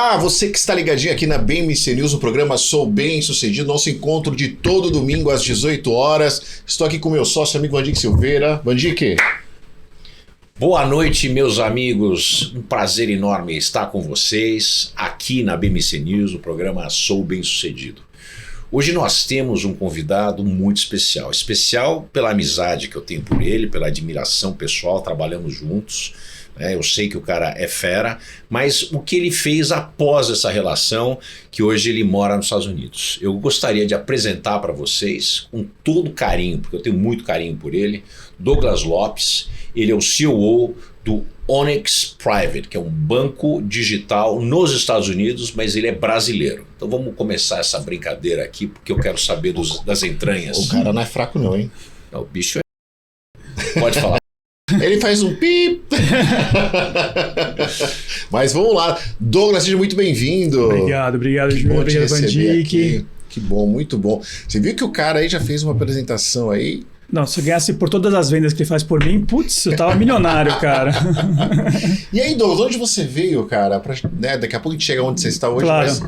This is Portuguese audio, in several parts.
Olá, você que está ligadinho aqui na BMC News, o programa Sou Bem Sucedido, nosso encontro de todo domingo às 18 horas. Estou aqui com o meu sócio, amigo Vandique Silveira. Vandique. Boa noite, meus amigos. Um prazer enorme estar com vocês aqui na BMC News, o programa Sou Bem Sucedido. Hoje nós temos um convidado muito especial. Especial pela amizade que eu tenho por ele, pela admiração pessoal, trabalhamos juntos. Eu sei que o cara é fera, mas o que ele fez após essa relação, que hoje ele mora nos Estados Unidos. Eu gostaria de apresentar para vocês, com todo carinho, porque eu tenho muito carinho por ele, Douglas Lopes. Ele é o CEO do Onyx Private, que é um banco digital nos Estados Unidos, mas ele é brasileiro. Então vamos começar essa brincadeira aqui, porque eu quero saber das entranhas. O cara não é fraco não, hein? Não, o bicho é... Pode falar. Ele faz um pip. Mas vamos lá. Douglas, seja muito bem-vindo. Obrigado, Júlio. Obrigado, Vandique. Que bom, muito bom. Você viu que o cara aí já fez uma apresentação aí? Não, se eu ganhasse por todas as vendas que ele faz por mim, putz, eu tava milionário, cara. E aí, Douglas, onde você veio, cara? Daqui a pouco a gente chega onde você está hoje, claro. Mas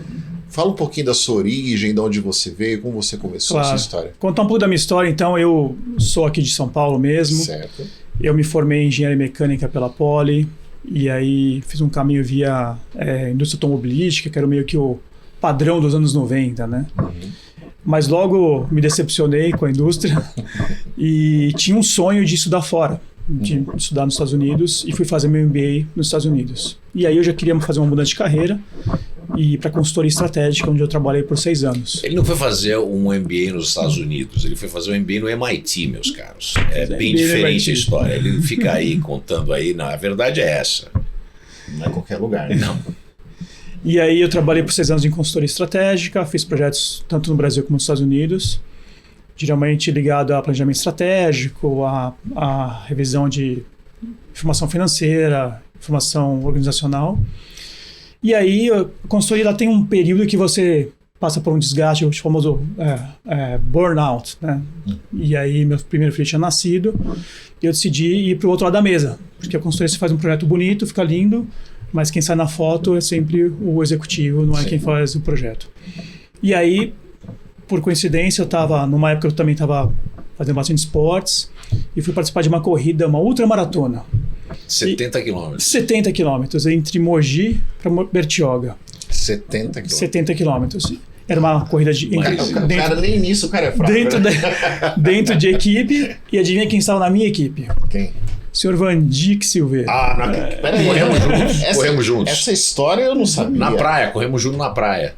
fala um pouquinho da sua origem, de onde você veio, como você começou a sua história. Contar um pouco da minha história, então, eu sou aqui de São Paulo mesmo. Certo. Eu me formei em engenharia mecânica pela Poli, e aí fiz um caminho via indústria automobilística, que era meio que o padrão dos anos 90, né? Uhum. Mas logo me decepcionei com a indústria e tinha um sonho de estudar fora, de estudar nos Estados Unidos, e fui fazer meu MBA nos Estados Unidos. E aí eu já queria fazer uma mudança de carreira e ir para consultoria estratégica, onde eu trabalhei por 6 anos. Ele não foi fazer um MBA nos Estados Unidos, ele foi fazer um MBA no MIT, meus caros. É bem diferente a história. Ele fica aí contando aí, não, a verdade é essa. Não é qualquer lugar, né? Não. E aí eu trabalhei por 6 anos em consultoria estratégica, fiz projetos tanto no Brasil como nos Estados Unidos, geralmente ligado a planejamento estratégico, a revisão de informação financeira, informação organizacional. E aí a consultoria ela tem um período que você passa por um desgaste, o famoso burnout, né? E aí meu primeiro filho tinha nascido e eu decidi ir para o outro lado da mesa, porque a consultoria você faz um projeto bonito, fica lindo, mas quem sai na foto é sempre o executivo, não é quem faz o projeto. E aí, por coincidência, eu estava, numa época eu também estava fazendo bastante esportes e fui participar de uma corrida, uma ultramaratona. 70 quilômetros. 70 quilômetros, entre Mogi para Bertioga. 70 quilômetros. 70 quilômetros. Era uma corrida de... cara, nem nisso o cara é fraco. Dentro de equipe, e adivinha quem estava na minha equipe? Quem? Senhor Vandique Silveira. Peraí. Corremos juntos. Essa história eu não sabia. Na praia, corremos juntos na praia.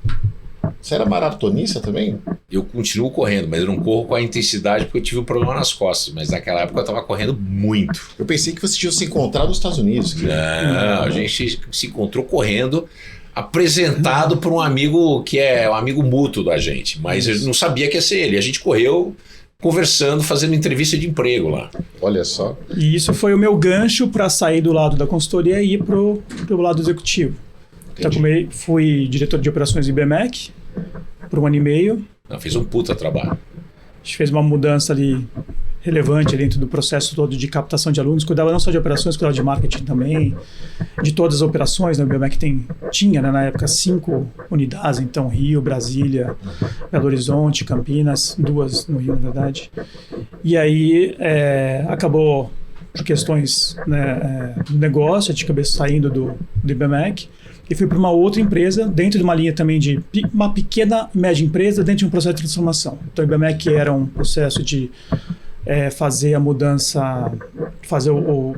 Você era maratonista também? Eu continuo correndo, mas eu não corro com a intensidade porque eu tive um problema nas costas. Mas naquela época eu estava correndo muito. Eu pensei que vocês tinham se encontrado nos Estados Unidos. Não, a gente se encontrou correndo, apresentado por um amigo que é um amigo mútuo da gente. Mas eu não sabia que ia ser ele. A gente correu conversando, fazendo entrevista de emprego lá. Olha só. E isso foi o meu gancho para sair do lado da consultoria e ir pro lado executivo. Então, fui diretor de operações do IBMEC por 1 ano e meio. Fiz um puta trabalho. A gente fez uma mudança ali relevante dentro do processo todo de captação de alunos. Cuidava não só de operações, cuidava de marketing também, de todas as operações. O IBMEC tinha, né, na época, 5 unidades, então Rio, Brasília, Belo Horizonte, Campinas, 2 no Rio, na verdade. E aí acabou, por questões do negócio, a gente acabou saindo do IBMEC e fui para uma outra empresa, dentro de uma linha também de uma pequena e média empresa, dentro de um processo de transformação. Então o IBMEC era um processo de fazer a mudança,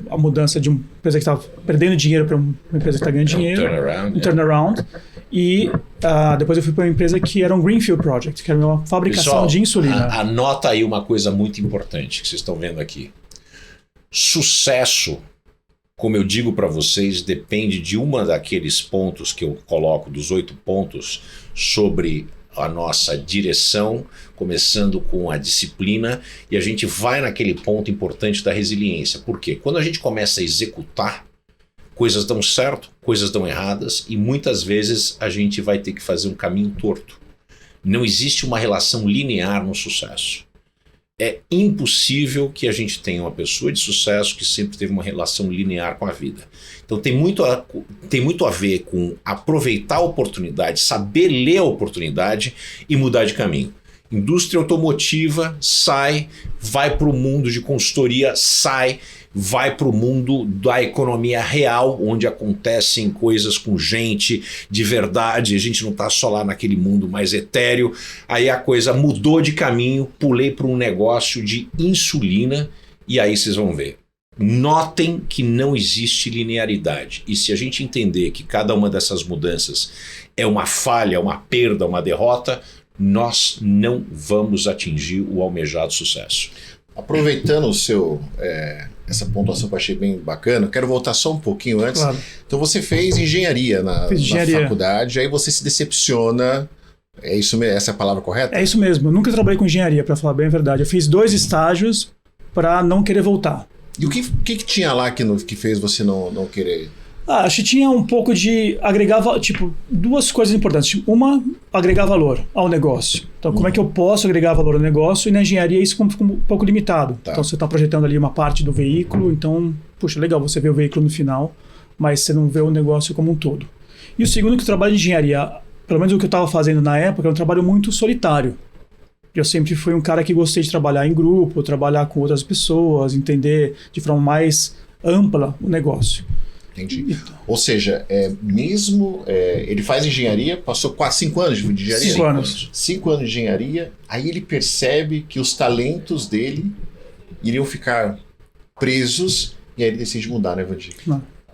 a mudança de uma empresa que estava perdendo dinheiro para uma empresa que está ganhando dinheiro. Turnaround. E depois eu fui para uma empresa que era um Greenfield Project, que era uma fabricação Pessoal, de insulina. Anota aí uma coisa muito importante que vocês estão vendo aqui. Sucesso, como eu digo para vocês, depende de uma daqueles pontos que eu coloco, dos 8 pontos, sobre a nossa direção, começando com a disciplina, e a gente vai naquele ponto importante da resiliência. Por quê? Quando a gente começa a executar, coisas dão certo, coisas dão erradas, e muitas vezes a gente vai ter que fazer um caminho torto. Não existe uma relação linear no sucesso. É impossível que a gente tenha uma pessoa de sucesso que sempre teve uma relação linear com a vida. Então tem muito a ver com aproveitar a oportunidade, saber ler a oportunidade e mudar de caminho. Indústria automotiva sai, vai para o mundo de consultoria, sai, vai para o mundo da economia real, onde acontecem coisas com gente de verdade, a gente não está só lá naquele mundo mais etéreo. Aí a coisa mudou de caminho, pulei para um negócio de insulina e aí vocês vão ver. Notem que não existe linearidade. E se a gente entender que cada uma dessas mudanças é uma falha, uma perda, uma derrota, nós não vamos atingir o almejado sucesso. Aproveitando essa pontuação que eu achei bem bacana, quero voltar só um pouquinho antes. Claro. Então você fez engenharia na faculdade, aí você se decepciona. É isso mesmo? Essa é a palavra correta? É isso mesmo. Eu nunca trabalhei com engenharia, para falar bem a verdade. Eu fiz 2 estágios para não querer voltar. E o que tinha lá que fez você não querer? Acho que tinha um pouco de agregar, tipo, 2 coisas importantes. Uma, agregar valor ao negócio. Então, como é que eu posso agregar valor ao negócio? E na engenharia isso fica um pouco limitado. Tá. Então, você está projetando ali uma parte do veículo, então, puxa, legal, você vê o veículo no final, mas você não vê o negócio como um todo. E o segundo, que o trabalho de engenharia, pelo menos o que eu estava fazendo na época, é um trabalho muito solitário. Eu sempre fui um cara que gostei de trabalhar em grupo, trabalhar com outras pessoas, entender de forma mais ampla o negócio. Entendi. Ou seja, ele faz engenharia, passou quase 5 anos de engenharia? 5 anos. 5 anos de engenharia, aí ele percebe que os talentos dele iriam ficar presos e aí ele decide mudar, né, Vandir?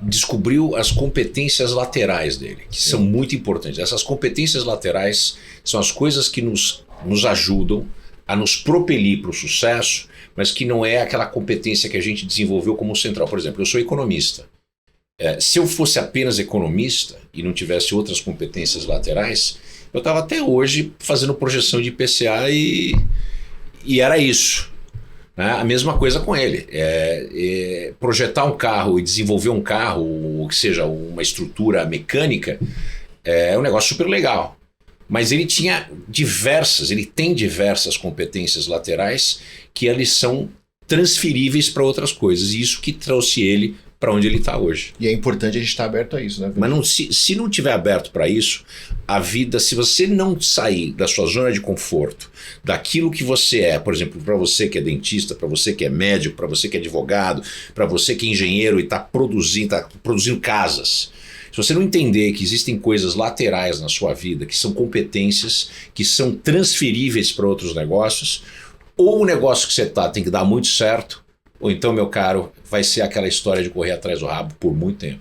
Descobriu as competências laterais dele, que são muito importantes. Essas competências laterais são as coisas que nos ajudam a nos propelir para o sucesso, mas que não é aquela competência que a gente desenvolveu como central. Por exemplo, eu sou economista. Se eu fosse apenas economista e não tivesse outras competências laterais, eu estava até hoje fazendo projeção de IPCA e era isso. Né? A mesma coisa com ele. Projetar um carro e desenvolver um carro, ou que seja uma estrutura mecânica, é um negócio super legal. Mas ele tem diversas competências laterais que eles são transferíveis para outras coisas. E isso que trouxe ele para onde ele está hoje. E é importante a gente estar aberto a isso, né? Mas se não tiver aberto para isso, a vida, se você não sair da sua zona de conforto, daquilo que você é, por exemplo, para você que é dentista, para você que é médico, para você que é advogado, para você que é engenheiro e está produzindo casas. Se você não entender que existem coisas laterais na sua vida, que são competências, que são transferíveis para outros negócios, ou o negócio que você tem que dar muito certo, ou então, meu caro, vai ser aquela história de correr atrás do rabo por muito tempo.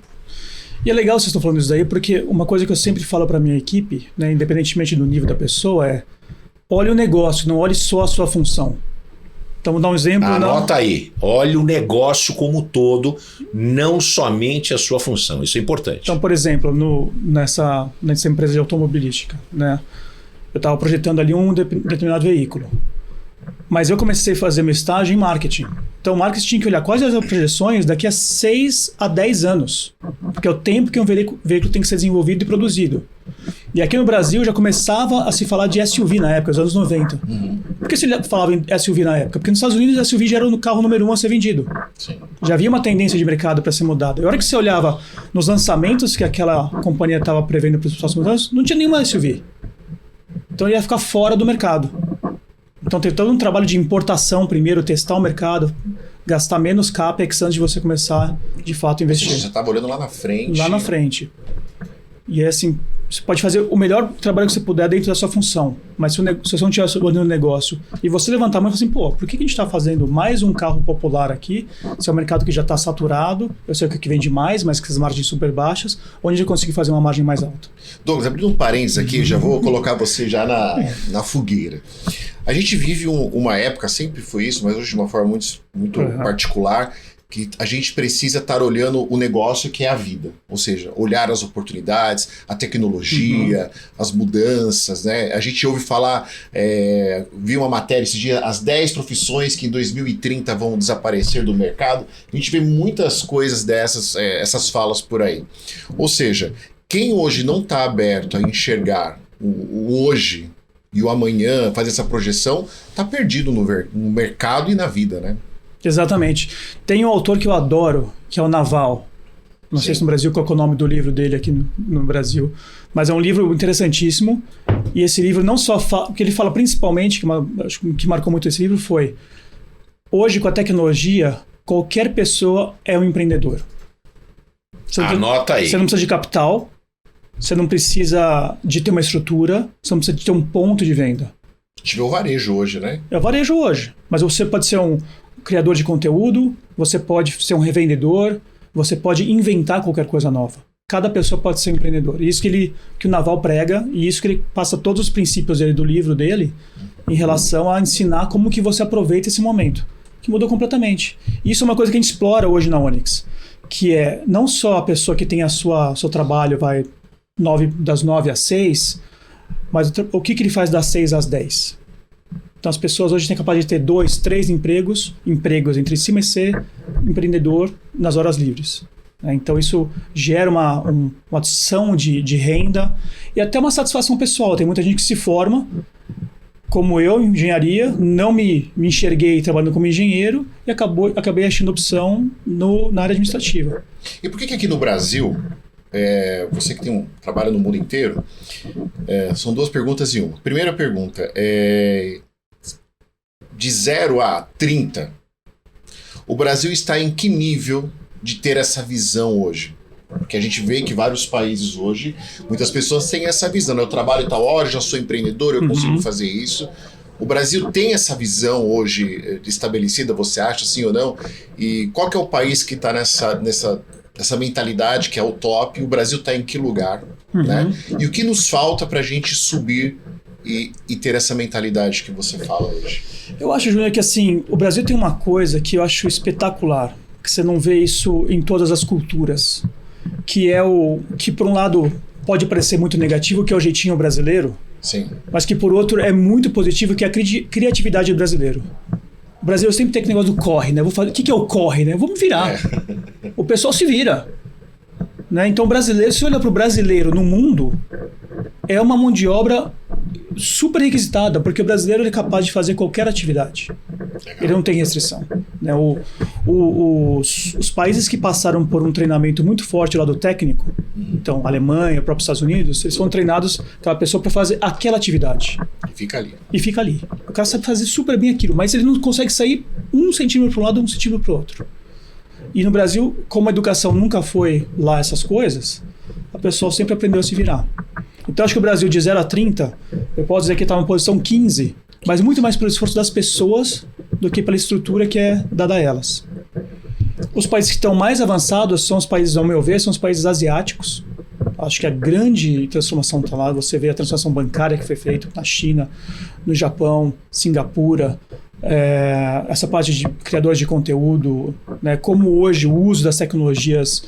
E é legal vocês estão falando isso daí, porque uma coisa que eu sempre falo para minha equipe, né, independentemente do nível da pessoa, olhe o negócio, não olhe só a sua função. Então, vou dar um exemplo. Anota aí, olhe o negócio como um todo, não somente a sua função. Isso é importante. Então, por exemplo, nessa empresa de automobilística, né, eu estava projetando ali um determinado veículo. Mas eu comecei a fazer meu estágio em marketing. Então, o marketing tinha que olhar quais as projeções daqui a 6 a 10 anos. Porque é o tempo que um veículo tem que ser desenvolvido e produzido. E aqui no Brasil já começava a se falar de SUV na época, nos anos 90. Por que se falava em SUV na época? Porque nos Estados Unidos o SUV já era o carro número 1 a ser vendido. Sim. Já havia uma tendência de mercado para ser mudada. E a hora que você olhava nos lançamentos que aquela companhia estava prevendo para os próximos anos, não tinha nenhuma SUV. Então ia ficar fora do mercado. Então tem todo um trabalho de importação primeiro, testar o mercado, gastar menos CAPEX antes de você começar, de fato, a investir. Você estava olhando lá na frente. Lá na frente. E é assim, você pode fazer o melhor trabalho que você puder dentro da sua função, mas se você não estiver olhando o negócio e você levantar a mão e falar assim, por que a gente está fazendo mais um carro popular aqui, se é um mercado que já está saturado, eu sei o que vende mais, mas com as margens super baixas, onde a gente conseguir fazer uma margem mais alta. Douglas, abrindo um parênteses aqui, já vou colocar você já na fogueira. A gente vive uma época, sempre foi isso, mas hoje de uma forma muito particular, que a gente precisa estar olhando o negócio que é a vida. Ou seja, olhar as oportunidades, a tecnologia, as mudanças, né? A gente ouve falar, vi uma matéria esse dia, as 10 profissões que em 2030 vão desaparecer do mercado. A gente vê muitas coisas dessas, essas falas por aí. Ou seja, quem hoje não está aberto a enxergar o hoje, e o amanhã, fazer essa projeção, tá perdido no mercado e na vida, né? Exatamente. Tem um autor que eu adoro, que é o Naval. Não sei se no Brasil qual é o nome do livro dele aqui no Brasil, mas é um livro interessantíssimo. E esse livro não só fala, o que ele fala principalmente, acho que marcou muito esse livro foi: hoje com a tecnologia, qualquer pessoa é um empreendedor. Anota aí. Você não precisa de capital, você não precisa de ter uma estrutura, você não precisa de ter um ponto de venda. Tive o varejo hoje, né? É o varejo hoje, mas você pode ser um criador de conteúdo, você pode ser um revendedor, você pode inventar qualquer coisa nova. Cada pessoa pode ser um empreendedor. E isso que o Naval prega, e isso que ele passa todos os princípios do livro dele em relação a ensinar como que você aproveita esse momento, que mudou completamente. E isso é uma coisa que a gente explora hoje na Onyx, que é não só a pessoa que tem seu trabalho vai das 9 às 6, mas o que ele faz das 6 às 10. Então as pessoas hoje têm capaz de ter 2, 3 empregos entre cima e C, empreendedor nas horas livres. Então isso gera uma adição de renda e até uma satisfação pessoal. Tem muita gente que se forma, como eu, em engenharia, não me enxerguei trabalhando como engenheiro e acabei achando opção na área administrativa. E por que aqui no Brasil, você que trabalha no mundo inteiro, são 2 perguntas em uma. Primeira pergunta é: de 0 a 30, o Brasil está em que nível de ter essa visão hoje? Porque a gente vê que vários países hoje, muitas pessoas têm essa visão. Eu trabalho tal hora, já sou empreendedor, eu consigo fazer isso. O Brasil tem essa visão hoje estabelecida, você acha, sim ou não? E qual que é o país que está nessa mentalidade que é o top? E o Brasil está em que lugar? Né? E o que nos falta para a gente subir e ter essa mentalidade que você fala hoje? Eu acho, Júnior, que assim, o Brasil tem uma coisa que eu acho espetacular, que você não vê isso em todas as culturas, que é que por um lado pode parecer muito negativo, que é o jeitinho brasileiro, sim, mas que por outro é muito positivo, que é a criatividade do brasileiro. O brasileiro sempre tem aquele negócio do corre, né? O que é o corre, né? Vamos virar. O pessoal se vira. Né? Então o brasileiro, se você olhar para o brasileiro no mundo, é uma mão de obra super requisitada, porque o brasileiro é capaz de fazer qualquer atividade. Ele não tem restrição. Né? Os países que passaram por um treinamento muito forte lá do técnico, então Alemanha, próprios Estados Unidos, eles foram treinados aquela pessoa para fazer aquela atividade. E fica ali. O cara sabe fazer super bem aquilo, mas ele não consegue sair 1 centímetro para um lado, 1 centímetro para o outro. E no Brasil, como a educação nunca foi lá essas coisas, a pessoa sempre aprendeu a se virar. Então acho que o Brasil de 0 a 30, eu posso dizer que está na posição 15, mas muito mais pelo esforço das pessoas do que pela estrutura que é dada a elas. Os países que estão mais avançados são os países, ao meu ver, são os países asiáticos. Acho que a grande transformação está lá. Você vê a transformação bancária que foi feita na China, no Japão, Singapura, essa parte de criadores de conteúdo, né, como hoje o uso das tecnologias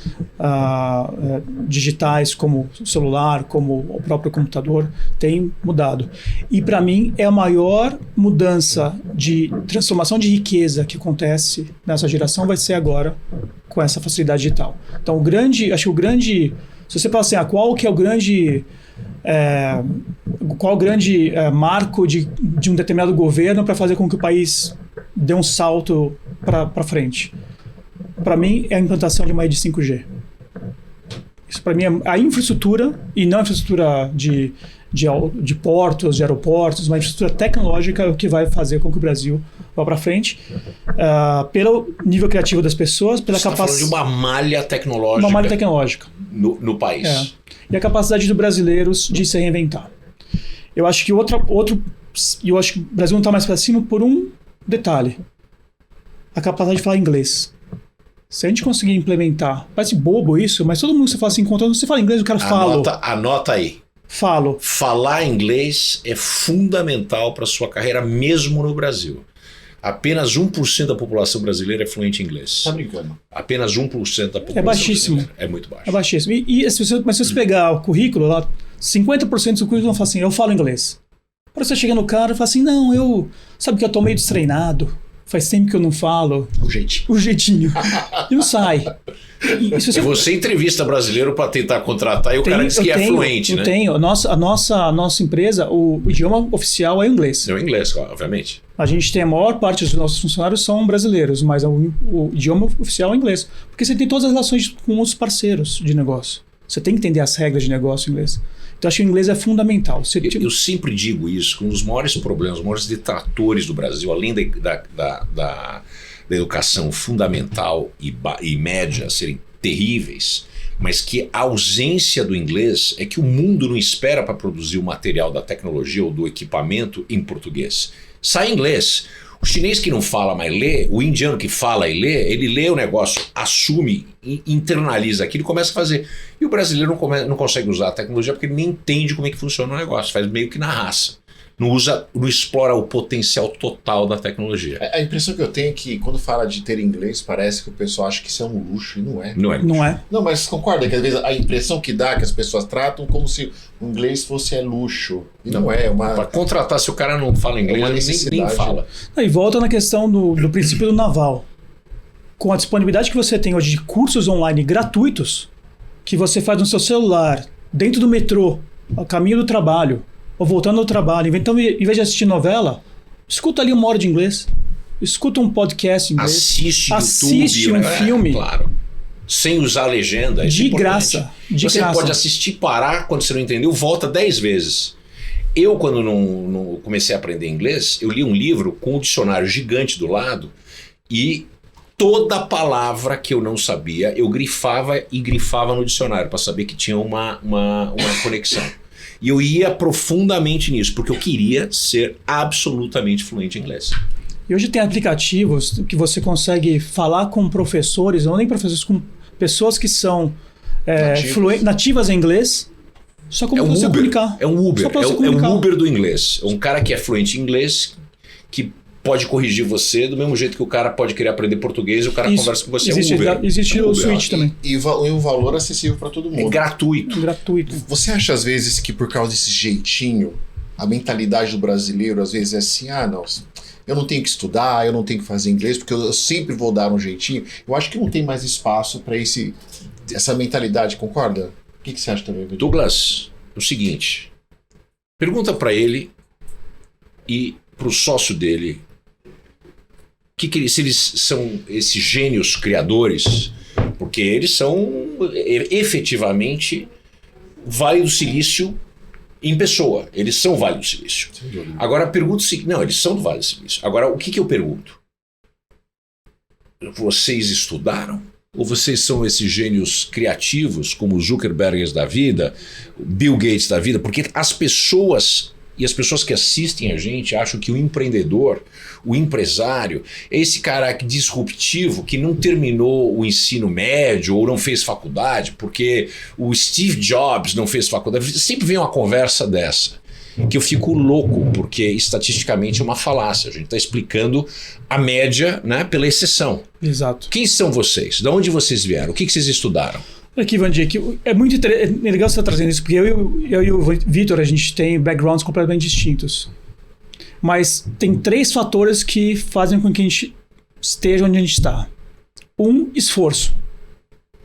digitais, como o celular, como o próprio computador, tem mudado. E para mim é a maior mudança de transformação de riqueza que acontece nessa geração vai ser agora com essa facilidade digital. Então se você fala assim, qual que é o grande marco de um determinado governo para fazer com que o país dê um salto para frente? Para mim, é a implantação de uma rede 5G. Isso para mim é a infraestrutura, e não a infraestrutura de portos, de aeroportos, mas a infraestrutura tecnológica é o que vai fazer com que o Brasil vá para frente, pelo nível criativo das pessoas, pela capacidade de uma malha tecnológica. Uma malha tecnológica. No país. E a capacidade dos brasileiros de se reinventar. Eu acho que eu acho que o Brasil não está mais para cima por um detalhe: a capacidade de falar inglês. Se a gente conseguir implementar, parece bobo isso, mas todo mundo que você fala assim, encontrando, você fala inglês, o cara fala. Anota aí. Falo. Falar inglês é fundamental para sua carreira, mesmo no Brasil. Apenas 1% da população brasileira é fluente em inglês. Tá brincando. Apenas 1% da população é baixíssimo. Brasileira. É muito baixo. É baixíssimo. Mas se você pegar o currículo lá, 50% do currículo vão falar assim, eu falo inglês. Para você chegar no cara e falar assim, não, sabe que eu tô meio destreinado, Faz tempo que eu não falo. O jeitinho. O jeitinho. E não sai. E se você entrevista brasileiro para tentar contratar e o cara diz que é fluente, né? Eu tenho. A nossa empresa, o idioma oficial é o inglês. É o inglês, obviamente. A gente tem a maior parte dos nossos funcionários são brasileiros, mas o idioma oficial é o inglês. Porque você tem todas as relações com os parceiros de negócio. Você tem que entender as regras de negócio em inglês. Então, acho que o inglês é fundamental. Eu sempre digo isso, que um dos maiores problemas, os maiores detratores do Brasil, além da educação fundamental e média serem terríveis, mas que a ausência do inglês é que o mundo não espera para produzir o material da tecnologia ou do equipamento em português. Sai em inglês. O chinês que não fala, mas lê, o indiano que fala e lê, ele lê o negócio, assume, internaliza aquilo e começa a fazer. E o brasileiro não consegue usar a tecnologia porque ele nem entende como é que funciona o negócio, faz meio que na raça. Não explora o potencial total da tecnologia. A impressão que eu tenho é que quando fala de ter inglês, parece que o pessoal acha que isso é um luxo e não é. Não é luxo. Não é. Não, mas concorda que às vezes a impressão que dá que as pessoas tratam como se o inglês fosse luxo. E não é. Para contratar, se o cara não fala inglês, ele nem fala. E volta na questão do princípio do naval. Com a disponibilidade que você tem hoje de cursos online gratuitos, que você faz no seu celular, dentro do metrô, ao caminho do trabalho, ou voltando ao trabalho. Então, em vez de assistir novela, escuta ali 1 hora de inglês. Escuta um podcast em inglês. Assiste um filme. Claro. Sem usar legenda. De graça. Você pode assistir, parar, quando você não entendeu, volta 10 vezes. Eu, quando não comecei a aprender inglês, eu li um livro com um dicionário gigante do lado e toda palavra que eu não sabia, eu grifava no dicionário para saber que tinha uma conexão. E eu ia profundamente nisso, porque eu queria ser absolutamente fluente em inglês. E hoje tem aplicativos que você consegue falar com professores, ou nem professores, com pessoas que são nativas em inglês, só como você comunicar. É um Uber, é um Uber do inglês. Um cara que é fluente em inglês, que pode corrigir você do mesmo jeito que o cara pode querer aprender português e o cara conversa com você. Existe o Switch também. E um valor acessível para todo mundo. É gratuito. Você acha às vezes que por causa desse jeitinho, a mentalidade do brasileiro às vezes é assim, não, eu não tenho que estudar, eu não tenho que fazer inglês, porque eu sempre vou dar um jeitinho. Eu acho que não tem mais espaço para essa mentalidade, concorda? O que você acha também? Douglas, o seguinte, pergunta para ele e para o sócio dele, se eles são esses gênios criadores, porque eles são efetivamente Vale do Silício em pessoa. Eles são Vale do Silício. Agora pergunto se... Não, eles são do Vale do Silício. Agora, o que eu pergunto? Vocês estudaram? Ou vocês são esses gênios criativos, como os Zuckerbergs da vida, Bill Gates da vida? Porque as pessoas... E as pessoas que assistem a gente acham que o empreendedor, o empresário, é esse cara disruptivo que não terminou o ensino médio ou não fez faculdade, porque o Steve Jobs não fez faculdade. Sempre vem uma conversa dessa, que eu fico louco, porque estatisticamente é uma falácia. A gente está explicando a média, né, pela exceção. Exato. Quem são vocês? De onde vocês vieram? O que vocês estudaram? Aqui, Vandir, é muito é legal você estar trazendo isso, porque eu e o Vitor, a gente tem backgrounds completamente distintos. Mas tem 3 fatores que fazem com que a gente esteja onde a gente está. Esforço.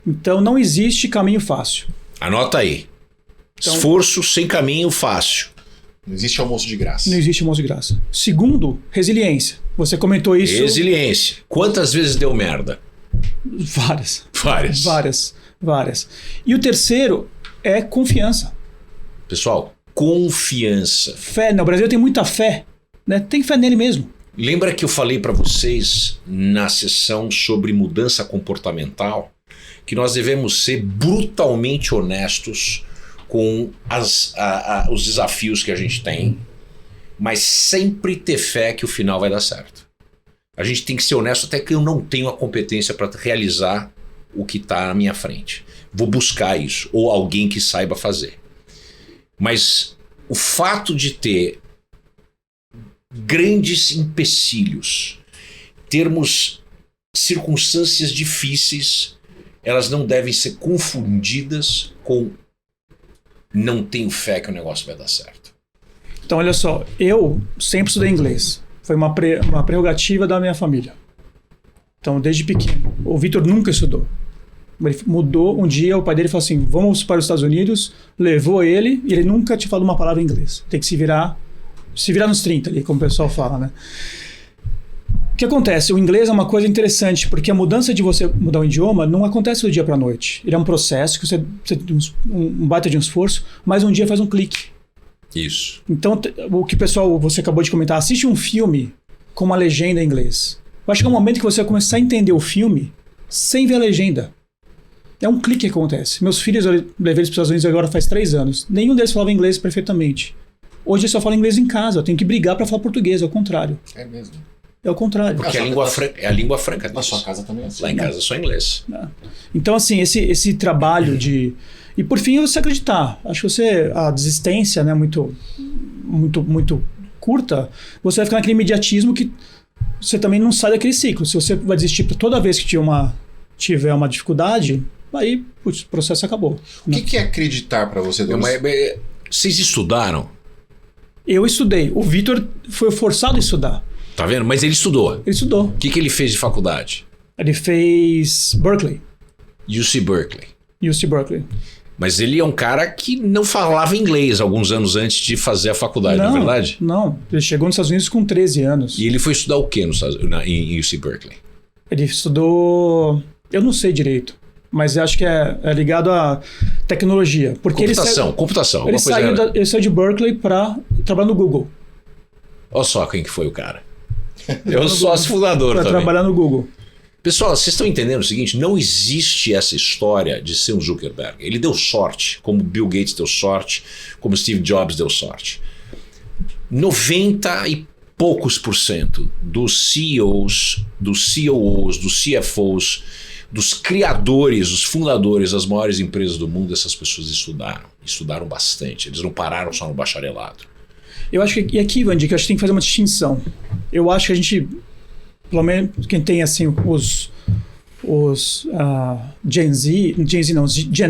Então, não existe caminho fácil. Anota aí. Então, esforço sem caminho fácil. Não existe almoço de graça. Não existe almoço de graça. Segundo, resiliência. Você comentou isso. Resiliência. Quantas vezes deu merda? Várias. E o terceiro é confiança. Pessoal, confiança. Fé. No Brasil tem muita fé, né? Tem fé nele mesmo. Lembra que eu falei para vocês na sessão sobre mudança comportamental que nós devemos ser brutalmente honestos com os desafios que a gente tem, mas sempre ter fé que o final vai dar certo. A gente tem que ser honesto até que eu não tenho a competência para realizar o que está na minha frente. Vou buscar isso, ou alguém que saiba fazer. Mas o fato de ter grandes empecilhos, termos circunstâncias difíceis, elas não devem ser confundidas com não tenho fé que o negócio vai dar certo. Então, olha só, eu sempre estudei inglês. Foi uma prerrogativa da minha família. Então, desde pequeno. O Vitor nunca estudou. Ele mudou um dia, o pai dele falou assim, vamos para os Estados Unidos, levou ele, e ele nunca tinha falado uma palavra em inglês. Tem que se virar nos 30 ali, como o pessoal fala, né? O que acontece? O inglês é uma coisa interessante, porque a mudança de você mudar o idioma não acontece do dia para a noite. Ele é um processo que você tem um baita de um esforço, mas um dia faz um clique. Isso. Então, o que você acabou de comentar, assiste um filme com uma legenda em inglês. Vai chegar um momento que você vai começar a entender o filme sem ver a legenda. É um clique que acontece. Meus filhos, eu levei eles para os Estados Unidos agora faz 3 anos. Nenhum deles falava inglês perfeitamente. Hoje eles só falam inglês em casa. Eu tenho que brigar para falar português, ao contrário. É mesmo. É o contrário. Porque é a língua franca deles. Na sua casa também é assim. Lá em casa é só inglês. Então, assim, esse trabalho de... E por fim, você acreditar. Acho que a desistência, né, muito curta, você vai ficar naquele imediatismo que você também não sai daquele ciclo. Se você vai desistir toda vez que tiver uma dificuldade, aí o processo acabou. O que é acreditar para você, Douglas? Vocês estudaram? Eu estudei. O Vitor foi forçado a estudar. Tá vendo? Mas ele estudou. Ele estudou. O que ele fez de faculdade? Ele fez Berkeley. UC Berkeley. UC Berkeley. Mas ele é um cara que não falava inglês alguns anos antes de fazer a faculdade, não é verdade? Não. Ele chegou nos Estados Unidos com 13 anos. E ele foi estudar o quê em UC Berkeley? Ele estudou... Eu não sei direito. Mas acho que é ligado à tecnologia. Porque computação. Ele saiu de Berkeley para trabalhar no Google. Olha só quem que foi o cara. É o sócio fundador também. Para trabalhar no Google. Pessoal, vocês estão entendendo o seguinte? Não existe essa história de ser um Zuckerberg. Ele deu sorte, como Bill Gates deu sorte, como Steve Jobs deu sorte. 90 e poucos % dos CEOs, dos COOs, dos CFOs, dos criadores, dos fundadores das maiores empresas do mundo, essas pessoas estudaram bastante. Eles não pararam só no bacharelado. Eu acho que, e aqui, Vandy, que eu acho que tem que fazer uma distinção. Eu acho que a gente, pelo menos quem tem assim os Gen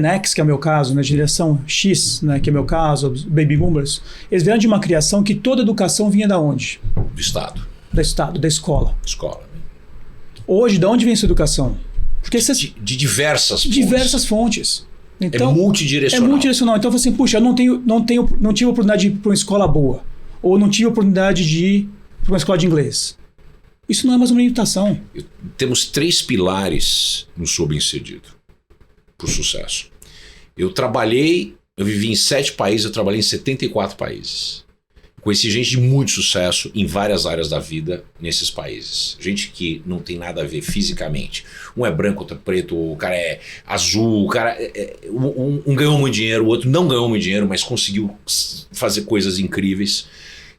X, que é o meu caso, né, geração X, né, que é o meu caso, os Baby Boomers, eles vieram de uma criação que toda educação vinha da onde? Do Estado. Do Estado, da escola. Escola. Hoje, de onde vem essa educação? Porque de diversas fontes. Então, é multidirecional. Então, assim, puxa, eu não tive oportunidade de ir para uma escola boa. Ou não tive oportunidade de ir para uma escola de inglês. Isso não é mais uma limitação. Temos 3 pilares no Sou Bem-Sucedido para o sucesso. Eu vivi em 7 países, eu trabalhei em 74 países. Conheci gente de muito sucesso em várias áreas da vida nesses países. Gente que não tem nada a ver fisicamente. Um é branco, outro é preto, o cara é azul, o cara um ganhou muito dinheiro, o outro não ganhou muito dinheiro, mas conseguiu fazer coisas incríveis.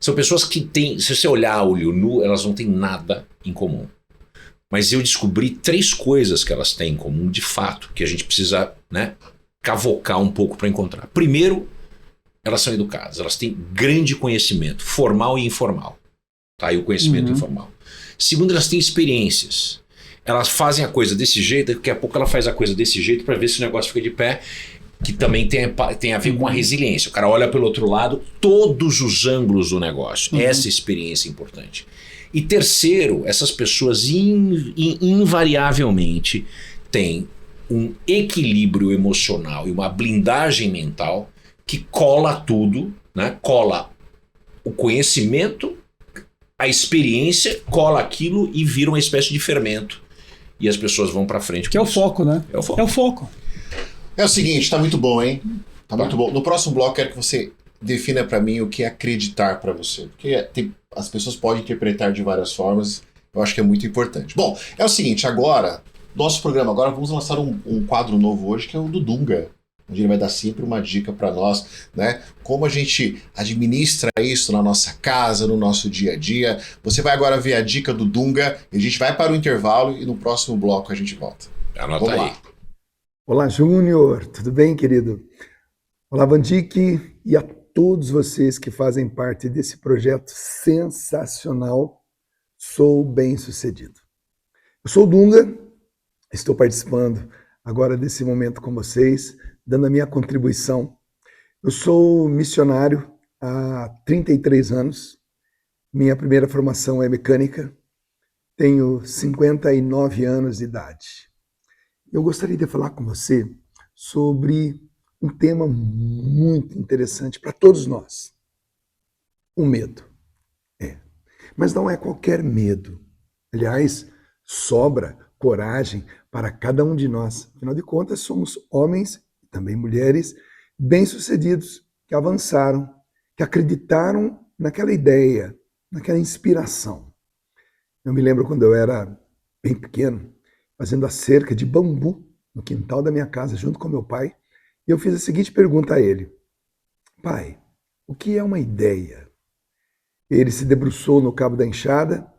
São pessoas que têm, se você olhar a olho nu, elas não têm nada em comum. Mas eu descobri 3 coisas que elas têm em comum, de fato, que a gente precisa, né, cavocar um pouco para encontrar. Primeiro, elas são educadas, elas têm grande conhecimento, formal e informal. Tá aí o conhecimento informal. Segundo, elas têm experiências. Elas fazem a coisa desse jeito, daqui a pouco ela faz a coisa desse jeito para ver se o negócio fica de pé, que também tem a ver com a resiliência. O cara olha pelo outro lado, todos os ângulos do negócio. Essa experiência é importante. E terceiro, essas pessoas invariavelmente têm um equilíbrio emocional e uma blindagem mental que cola tudo, né? Cola o conhecimento, a experiência, cola aquilo e vira uma espécie de fermento. E as pessoas vão para frente. Que é o foco, né? É o foco. É o foco. É o seguinte, tá muito bom, hein? Tá muito bom. No próximo bloco, quero que você defina para mim o que é acreditar para você. Porque as pessoas podem interpretar de várias formas. Eu acho que é muito importante. Bom, é o seguinte, agora, nosso programa, agora vamos lançar um quadro novo hoje, que é o do Dunga. Onde ele vai dar sempre uma dica para nós, né? Como a gente administra isso na nossa casa, no nosso dia a dia. Você vai agora ver a dica do Dunga, e a gente vai para o intervalo e no próximo bloco a gente volta. Anota Vamos aí. Lá. Olá, Júnior. Tudo bem, querido? Olá, Vandique, e a todos vocês que fazem parte desse projeto sensacional Sou Bem-Sucedido. Eu sou o Dunga, estou participando agora desse momento com vocês, dando a minha contribuição. Eu sou missionário há 33 anos, Minha primeira formação é mecânica. Tenho 59 anos de idade. Eu gostaria de falar com você sobre um tema muito interessante para todos nós. O medo. Mas não é qualquer medo. Aliás, sobra coragem para cada um de nós. Afinal de contas, somos homens e também mulheres bem-sucedidos, que avançaram, que acreditaram naquela ideia, naquela inspiração. Eu me lembro quando eu era bem pequeno, fazendo a cerca de bambu no quintal da minha casa, junto com meu pai, e eu fiz a seguinte pergunta a ele: pai, o que é uma ideia? Ele se debruçou no cabo da enxada,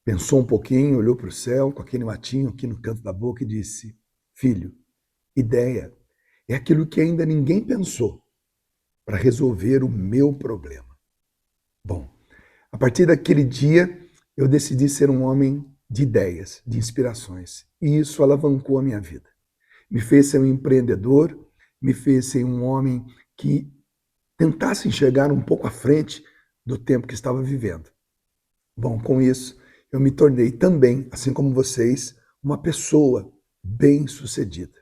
pensou um pouquinho, olhou para o céu, com aquele matinho aqui no canto da boca e disse: filho, ideia é aquilo que ainda ninguém pensou para resolver o meu problema. Bom, a partir daquele dia, eu decidi ser um homem de ideias, de inspirações. E isso alavancou a minha vida. Me fez ser um empreendedor, me fez ser um homem que tentasse enxergar um pouco à frente do tempo que estava vivendo. Bom, com isso, eu me tornei também, assim como vocês, uma pessoa bem-sucedida.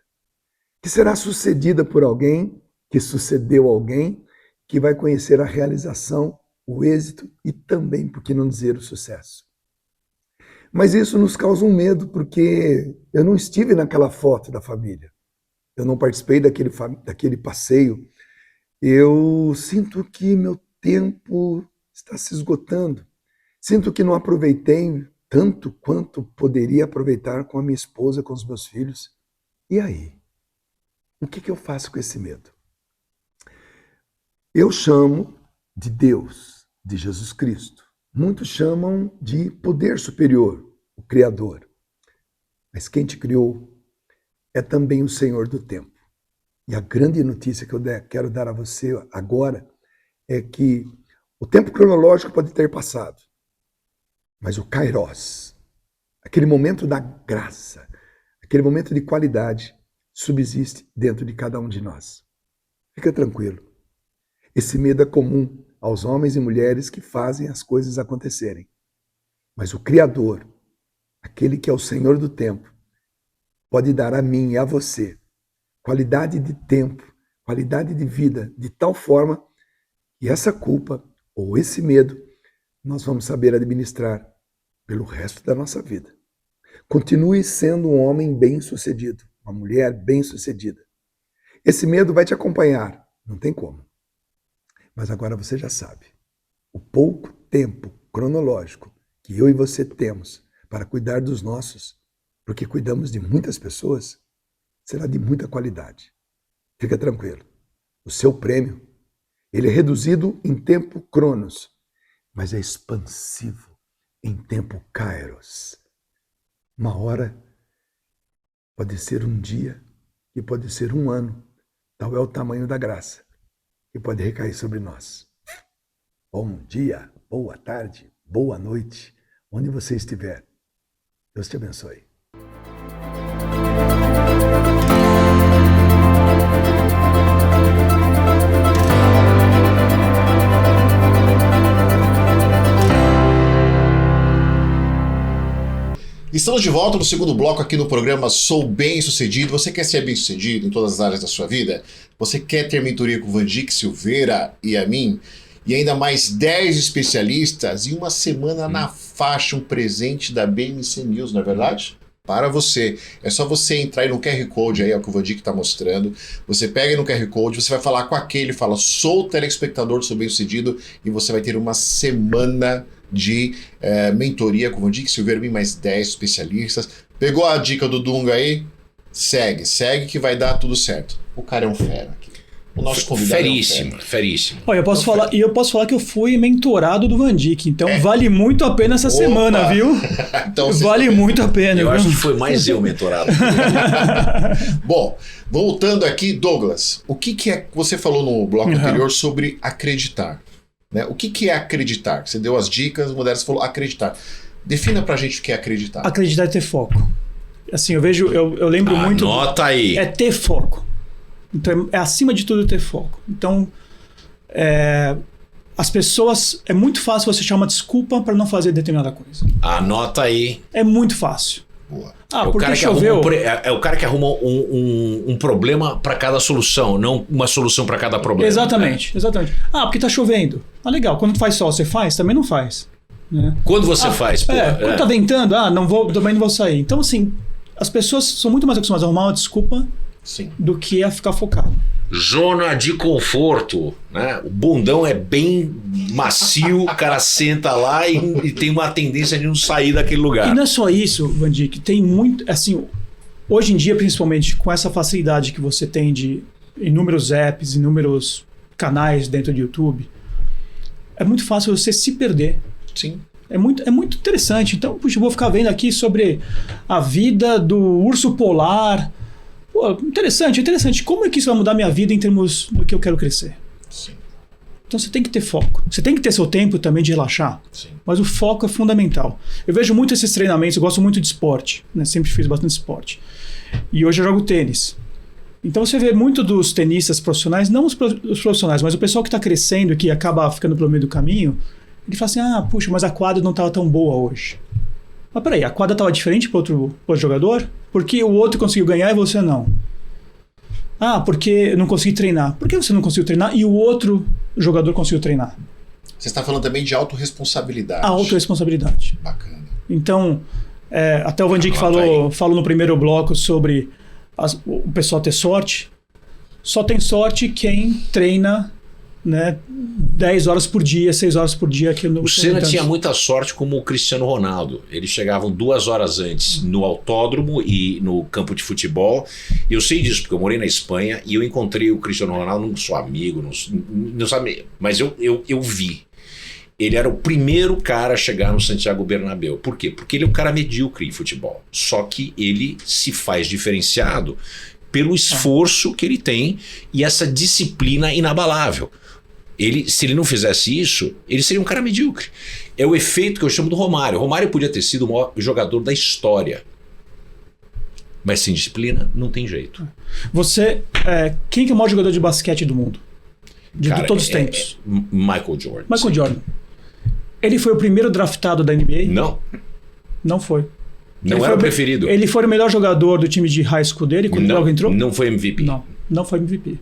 Que será sucedida por alguém que sucedeu alguém que vai conhecer a realização, o êxito e também, por que não dizer, o sucesso. Mas isso nos causa um medo, porque eu não estive naquela foto da família. Eu não participei daquele passeio. Eu sinto que meu tempo está se esgotando. Sinto que não aproveitei tanto quanto poderia aproveitar com a minha esposa, com os meus filhos. E aí? O que eu faço com esse medo? Eu chamo de Deus, de Jesus Cristo. Muitos chamam de poder superior, o Criador. Mas quem te criou é também o Senhor do tempo. E a grande notícia que eu quero dar a você agora é que o tempo cronológico pode ter passado, mas o Kairos, aquele momento da graça, aquele momento de qualidade, subsiste dentro de cada um de nós. Fica tranquilo. Esse medo é comum aos homens e mulheres que fazem as coisas acontecerem. Mas o Criador, aquele que é o Senhor do tempo, pode dar a mim e a você qualidade de tempo, qualidade de vida, de tal forma que essa culpa ou esse medo nós vamos saber administrar pelo resto da nossa vida. Continue sendo um homem bem-sucedido, uma mulher bem-sucedida. Esse medo vai te acompanhar, não tem como. Mas agora você já sabe, o pouco tempo cronológico que eu e você temos para cuidar dos nossos, porque cuidamos de muitas pessoas, será de muita qualidade. Fica tranquilo. O seu prêmio, ele é reduzido em tempo cronos, mas é expansivo em tempo kairos. Uma hora pode ser um dia e pode ser um ano. Tal é o tamanho da graça que pode recair sobre nós. Bom dia, boa tarde, boa noite, onde você estiver. Deus te abençoe. Estamos de volta no segundo bloco aqui no programa Sou Bem-Sucedido. Você quer ser bem-sucedido em todas as áreas da sua vida? Você quer ter mentoria com o Vandic Silveira e a mim? E ainda mais 10 especialistas e uma semana na faixa, um presente da BMC News, não é verdade? Para você. É só você entrar aí no QR Code aí, é o que o Vandic está mostrando. Você pega aí no QR Code, você vai falar com aquele, fala, sou telespectador do Sou Bem-Sucedido, e você vai ter uma semana de mentoria com o Vandic Silveira e mais 10 especialistas. Pegou a dica do Dunga aí? Segue que vai dar tudo certo. O cara é um fera aqui. O nosso convidado feríssimo, é um fera. feríssimo. Olha, eu posso falar que eu fui mentorado do Vandic, então vale muito a pena essa semana, viu? Então, vale muito a pena. Eu viu? acho que foi mais eu mentorado. Bom, voltando aqui, Douglas, o que é, você falou no bloco anterior sobre acreditar, né? O que é acreditar? Você deu as dicas, o Modesto falou acreditar. Defina pra gente o que é acreditar. Acreditar é ter foco. Assim, eu lembro muito... Anota aí. É ter foco. Então, é acima de tudo ter foco. Então, as pessoas... É muito fácil você chamar desculpa para não fazer determinada coisa. Anota aí. É muito fácil. Boa. Ah, porque choveu... É o cara que arruma um problema para cada solução, não uma solução para cada problema. Exatamente, exatamente. Ah, porque tá chovendo. Ah, legal. Quando faz sol, você faz? Também não faz. Né? Quando você faz, pô. Quando tá ventando, também não vou sair. Então, assim, as pessoas são muito mais acostumadas a arrumar uma desculpa Sim. do que a ficar focado. Zona de conforto, né? O bundão é bem macio, o cara senta lá e tem uma tendência de não sair daquele lugar. E não é só isso, Vandic, tem muito, assim, hoje em dia, principalmente com essa facilidade que você tem de inúmeros apps, inúmeros canais dentro do YouTube, é muito fácil você se perder. Sim. É muito interessante. Então, puxa, eu vou ficar vendo aqui sobre a vida do urso polar. Pô, interessante. Como é que isso vai mudar minha vida em termos do que eu quero crescer? Sim. Então você tem que ter foco. Você tem que ter seu tempo também de relaxar. Sim. Mas o foco é fundamental. Eu vejo muito esses treinamentos, eu gosto muito de esporte, né? Sempre fiz bastante esporte. E hoje eu jogo tênis. Então você vê muito dos tenistas profissionais, não os profissionais, mas o pessoal que está crescendo e que acaba ficando pelo meio do caminho, ele fala assim, puxa, mas a quadra não estava tão boa hoje. Mas peraí, a quadra estava diferente para outro jogador? Porque o outro conseguiu ganhar e você não? Porque eu não consegui treinar. Por que você não conseguiu treinar e o outro jogador conseguiu treinar? Você está falando também de autorresponsabilidade. A autorresponsabilidade. Bacana. Então, até o Vandic falou no primeiro bloco sobre o pessoal ter sorte. Só tem sorte quem treina, né, 10 horas por dia, 6 horas por dia. O Senna tinha muita sorte como o Cristiano Ronaldo. Eles chegavam 2 horas antes no autódromo e no campo de futebol. Eu sei disso porque eu morei na Espanha e eu encontrei o Cristiano Ronaldo, não sou amigo, não sabe, mas eu vi. Ele era o primeiro cara a chegar no Santiago Bernabéu. Por quê? Porque ele é um cara medíocre em futebol. Só que ele se faz diferenciado pelo esforço que ele tem e essa disciplina inabalável. Se ele não fizesse isso, ele seria um cara medíocre. É o efeito que eu chamo do Romário. O Romário podia ter sido o maior jogador da história. Mas sem disciplina, não tem jeito. Quem que é o maior jogador de basquete do mundo? De todos os tempos? Michael Jordan. Michael Jordan. Ele foi o primeiro draftado da NBA? Não. Não foi. Não era o preferido. Ele foi o melhor jogador do time de high school dele quando ele entrou? Não foi MVP. Não foi MVP.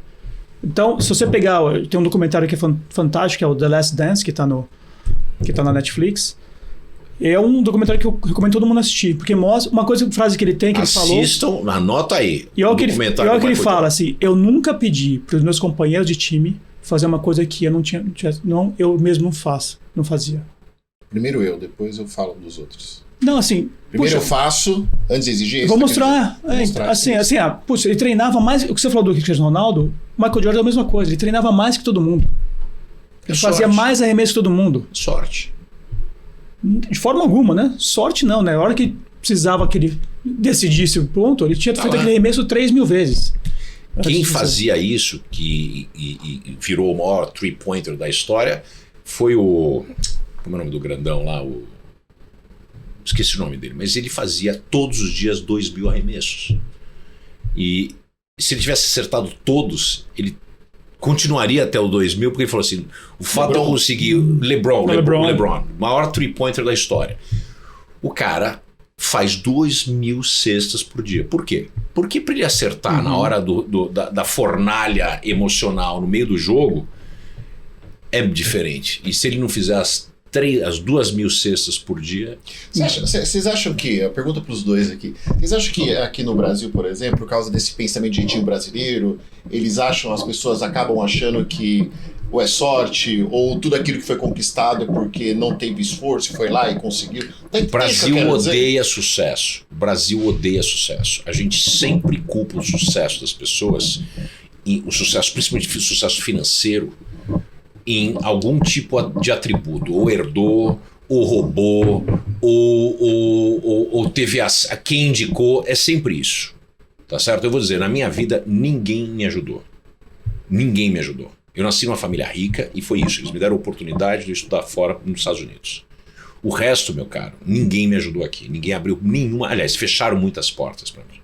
Então, se você pegar... Tem um documentário que é fantástico, que é o The Last Dance, que tá na Netflix. É um documentário que eu recomendo todo mundo assistir, porque mostra uma frase que ele tem, que ele falou... Assistam, anota aí. E olha o que ele fala, assim, eu nunca pedi para os meus companheiros de time fazer uma coisa que eu mesmo não fazia. Primeiro eu, depois eu falo dos outros. Não, assim... Primeiro eu faço, antes de exigir isso. Vou mostrar. Ele treinava mais... O que você falou do Cristiano Ronaldo, o Michael Jordan é a mesma coisa. Ele treinava mais que todo mundo. Ele fazia mais arremesso que todo mundo. Sorte. De forma alguma, né? Sorte não, né? Na hora que precisava que ele decidisse o ponto, ele tinha feito aquele arremesso 3.000 vezes. Quem fazia isso, que virou o maior three-pointer da história, foi o... Como é o nome do grandão lá? Esqueci o nome dele, mas ele fazia todos os dias 2.000 arremessos. E se ele tivesse acertado todos, ele continuaria até o 2.000, porque ele falou assim, o fato de eu conseguir... LeBron, maior three-pointer da história. O cara faz 2.000 cestas por dia. Por quê? Porque para ele acertar na hora da fornalha emocional no meio do jogo, é diferente. E se ele não fizer as 2.000 cestas por dia... Vocês acham que... A pergunta para os dois aqui. Vocês acham que aqui no Brasil, por exemplo, por causa desse pensamento de jeitinho brasileiro, as pessoas acabam achando que ou é sorte, ou tudo aquilo que foi conquistado é porque não teve esforço e foi lá e conseguiu? O Brasil odeia sucesso. O Brasil odeia sucesso. A gente sempre culpa o sucesso das pessoas, o sucesso, principalmente o sucesso financeiro, em algum tipo de atributo, ou herdou, ou roubou, ou teve quem indicou, é sempre isso, tá certo? Eu vou dizer, na minha vida ninguém me ajudou, eu nasci numa família rica e foi isso, eles me deram a oportunidade de eu estudar fora nos Estados Unidos. O resto, meu caro, ninguém me ajudou aqui, ninguém abriu nenhuma, aliás, fecharam muitas portas para mim.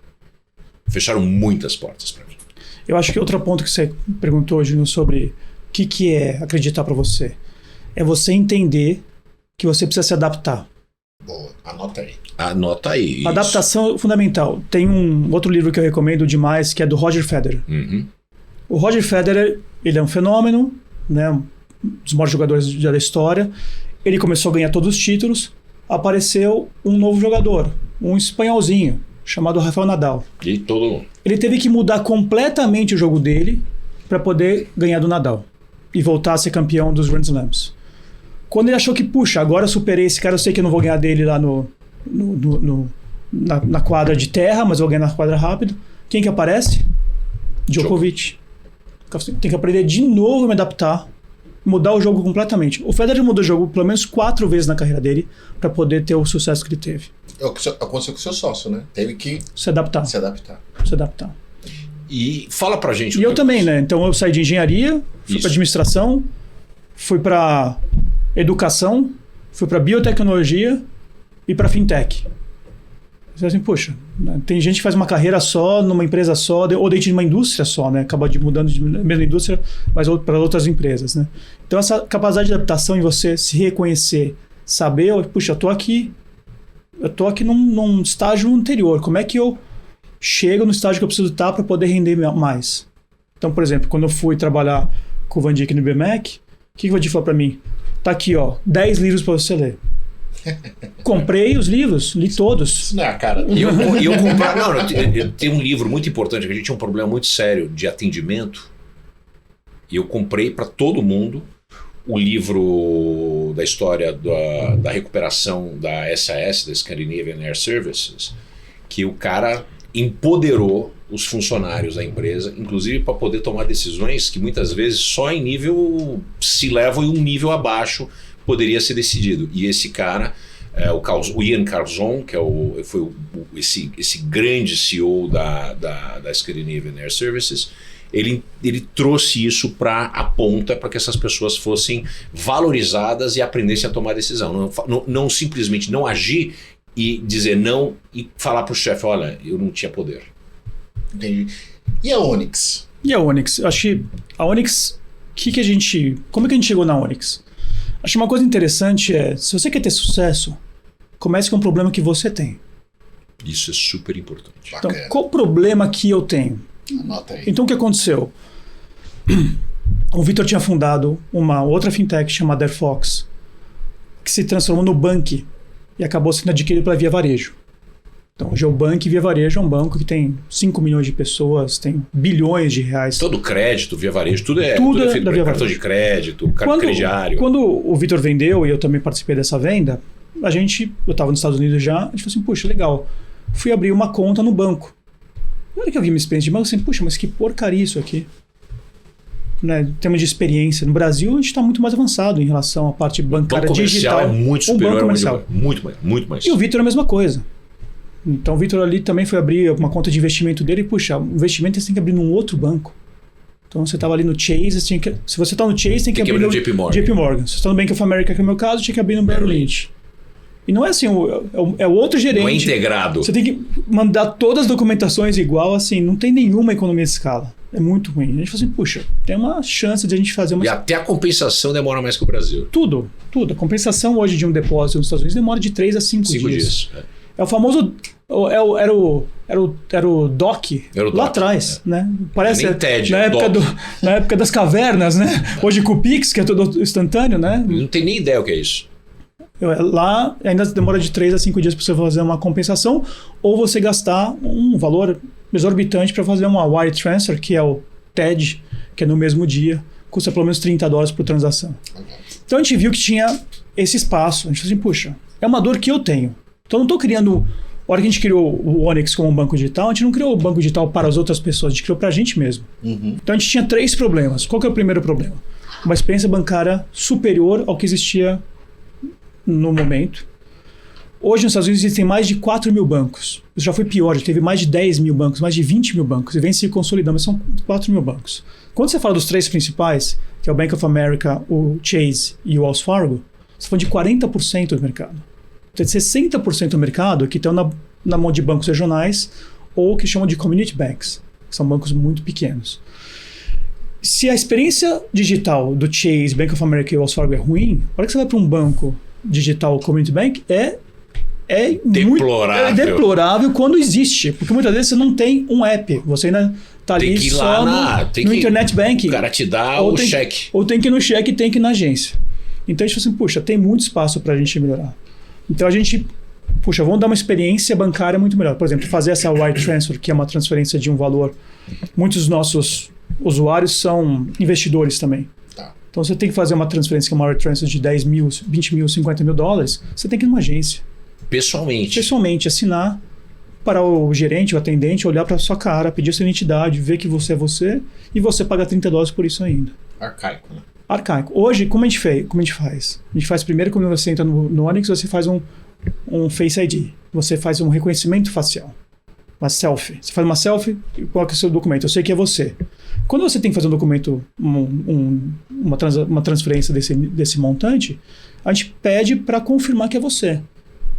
Eu acho que outro ponto que você perguntou, Júnior, sobre o que é acreditar para você. é você entender que você precisa se adaptar. Boa, anota aí. Anota aí. Adaptação é fundamental. Tem um outro livro que eu recomendo demais, que é do Roger Federer. Uhum. O Roger Federer, ele é um fenômeno, né? Um dos maiores jogadores da história. Ele começou a ganhar todos os títulos. Apareceu um novo jogador, um espanholzinho, chamado Rafael Nadal. E todo... Ele teve que mudar completamente o jogo dele para poder ganhar do Nadal e voltar a ser campeão dos Grand Slams. Quando ele achou que, puxa, agora eu superei esse cara, eu sei que eu não vou ganhar dele lá na quadra de terra, mas eu vou ganhar na quadra rápido. Quem que aparece? Djokovic. Tem que aprender de novo a me adaptar, mudar o jogo completamente. O Federer mudou o jogo pelo menos 4 vezes na carreira dele para poder ter o sucesso que ele teve. É o que aconteceu com o seu sócio, né? Teve que Se adaptar. se adaptar. Se adaptar. E fala pra gente... E eu também, né? Então eu saí de engenharia, fui para administração, fui para educação, fui para biotecnologia e para fintech. Você assim, poxa, tem gente que faz uma carreira só, numa empresa só, ou dentro de uma indústria só, né? Acaba mudando de mesma indústria, mas para outras empresas, né? Então essa capacidade de adaptação em você se reconhecer, saber, puxa, eu tô aqui num estágio anterior, como é que eu chego no estágio que eu preciso estar para poder render mais? Então, por exemplo, quando eu fui trabalhar com o Van Dijk no BMAC, o que o Van Dijk falou para mim? Tá aqui, ó, 10 livros para você ler. Comprei os livros, li todos. Isso não é a cara. E eu comprei... Não, tem um livro muito importante, que a gente tinha um problema muito sério de atendimento. E eu comprei para todo mundo o livro da história da recuperação da SAS, da Scandinavian Air Services, que o cara empoderou os funcionários da empresa, inclusive para poder tomar decisões que muitas vezes só em nível C-level e um nível abaixo poderia ser decidido. E esse cara, o Ian Carzon, que foi esse grande CEO da Scandinavian Air Services, ele trouxe isso para a ponta, para que essas pessoas fossem valorizadas e aprendessem a tomar decisão. Não simplesmente não agir e dizer não e falar para o chefe, olha, eu não tinha poder. Entendi. E a Onyx? Eu acho que a Onyx, como é que a gente chegou na Onyx? Acho que uma coisa interessante se você quer ter sucesso, comece com um problema que você tem. Isso é super importante. Então, qual o problema que eu tenho? Anota aí. Então, o que aconteceu? O Vitor tinha fundado uma outra fintech chamada AirFox, que se transformou no Bank e acabou sendo adquirido pela Via Varejo. Então, hoje o Bank Via Varejo é um banco que tem 5 milhões de pessoas, tem bilhões de reais. Todo crédito, Via Varejo, tudo é feito da Via cartão Varejo. de crédito, crediário. Quando o Vitor vendeu e eu também participei dessa venda, eu estava nos Estados Unidos já, a gente falou assim, puxa, legal. Fui abrir uma conta no banco. Na hora que eu vi minha experiência de banco, eu falei, puxa, mas que porcaria isso aqui. Né, em termos de experiência. No Brasil, a gente está muito mais avançado em relação à parte bancária digital. O banco comercial é muito superior banco comercial. Muito mais. E o Vitor é a mesma coisa. Então o Vitor ali também foi abrir uma conta de investimento dele e, puxa, o investimento você tem que abrir num outro banco. Então você estava ali no Chase, se você está no Chase, tem que abrir no JP Morgan. JP Morgan. Se você está no Bank of America, que é o meu caso, tinha que abrir no Merrill Lynch. E não é assim, é o outro gerente. Não é integrado. Você tem que mandar todas as documentações igual, assim, não tem nenhuma economia de escala. É muito ruim. A gente fala assim, puxa, tem uma chance de a gente fazer uma... E até a compensação demora mais que o Brasil. Tudo. A compensação hoje de um depósito nos Estados Unidos demora de 3 a 5 dias. É o famoso... Era o DOC lá atrás, né? Parece TED, na época das cavernas, né? Hoje com o Pix, que é tudo instantâneo, né? Não tem nem ideia o que é isso. Lá ainda demora de 3 a 5 dias para você fazer uma compensação ou você gastar um valor exorbitante para fazer uma wire transfer, que é o TED, que é no mesmo dia, custa pelo menos $30 por transação. Então a gente viu que tinha esse espaço. A gente falou assim, puxa, é uma dor que eu tenho. Então eu não estou criando... A hora que a gente criou o Onyx como um banco digital, a gente não criou o banco digital para as outras pessoas, a gente criou para a gente mesmo. Então a gente tinha 3 problemas. Qual que é o primeiro problema? Uma experiência bancária superior ao que existia no momento. Hoje nos Estados Unidos existem mais de 4 mil bancos. Isso já foi pior, já teve mais de 10 mil bancos, mais de 20 mil bancos. E vem se consolidando, mas são 4 mil bancos. Quando você fala dos 3 principais, que é o Bank of America, o Chase e o Wells Fargo, você fala de 40% do mercado. Então, 60% do mercado que estão na mão de bancos regionais ou que chamam de community banks, que são bancos muito pequenos. Se a experiência digital do Chase, Bank of America e Wells Fargo é ruim, a hora que você vai para um banco digital Community Bank é deplorável quando existe. Porque muitas vezes você não tem um app. Você ainda está ali só no internet banking. O cara te dá o cheque. Ou tem que ir no cheque e tem que ir na agência. Então a gente fala assim, puxa, tem muito espaço para a gente melhorar. Então a gente, puxa, vamos dar uma experiência bancária muito melhor. Por exemplo, fazer essa wire transfer, que é uma transferência de um valor. Muitos dos nossos usuários são investidores também. Tá. Então você tem que fazer uma transferência que é uma wire transfer de 10 mil, 20 mil, 50 mil dólares, você tem que ir numa agência. Pessoalmente, assinar para o gerente, o atendente, olhar para a sua cara, pedir sua identidade, ver que você é você e você paga $30 por isso ainda. Arcaico, né? Arcaico. Hoje, como a gente faz? A gente faz primeiro, quando você entra no Onyx, você faz um Face ID. Você faz um reconhecimento facial. Uma selfie. Você faz uma selfie e coloca o seu documento. Eu sei que é você. Quando você tem que fazer um documento, uma transferência desse montante, a gente pede para confirmar que é você.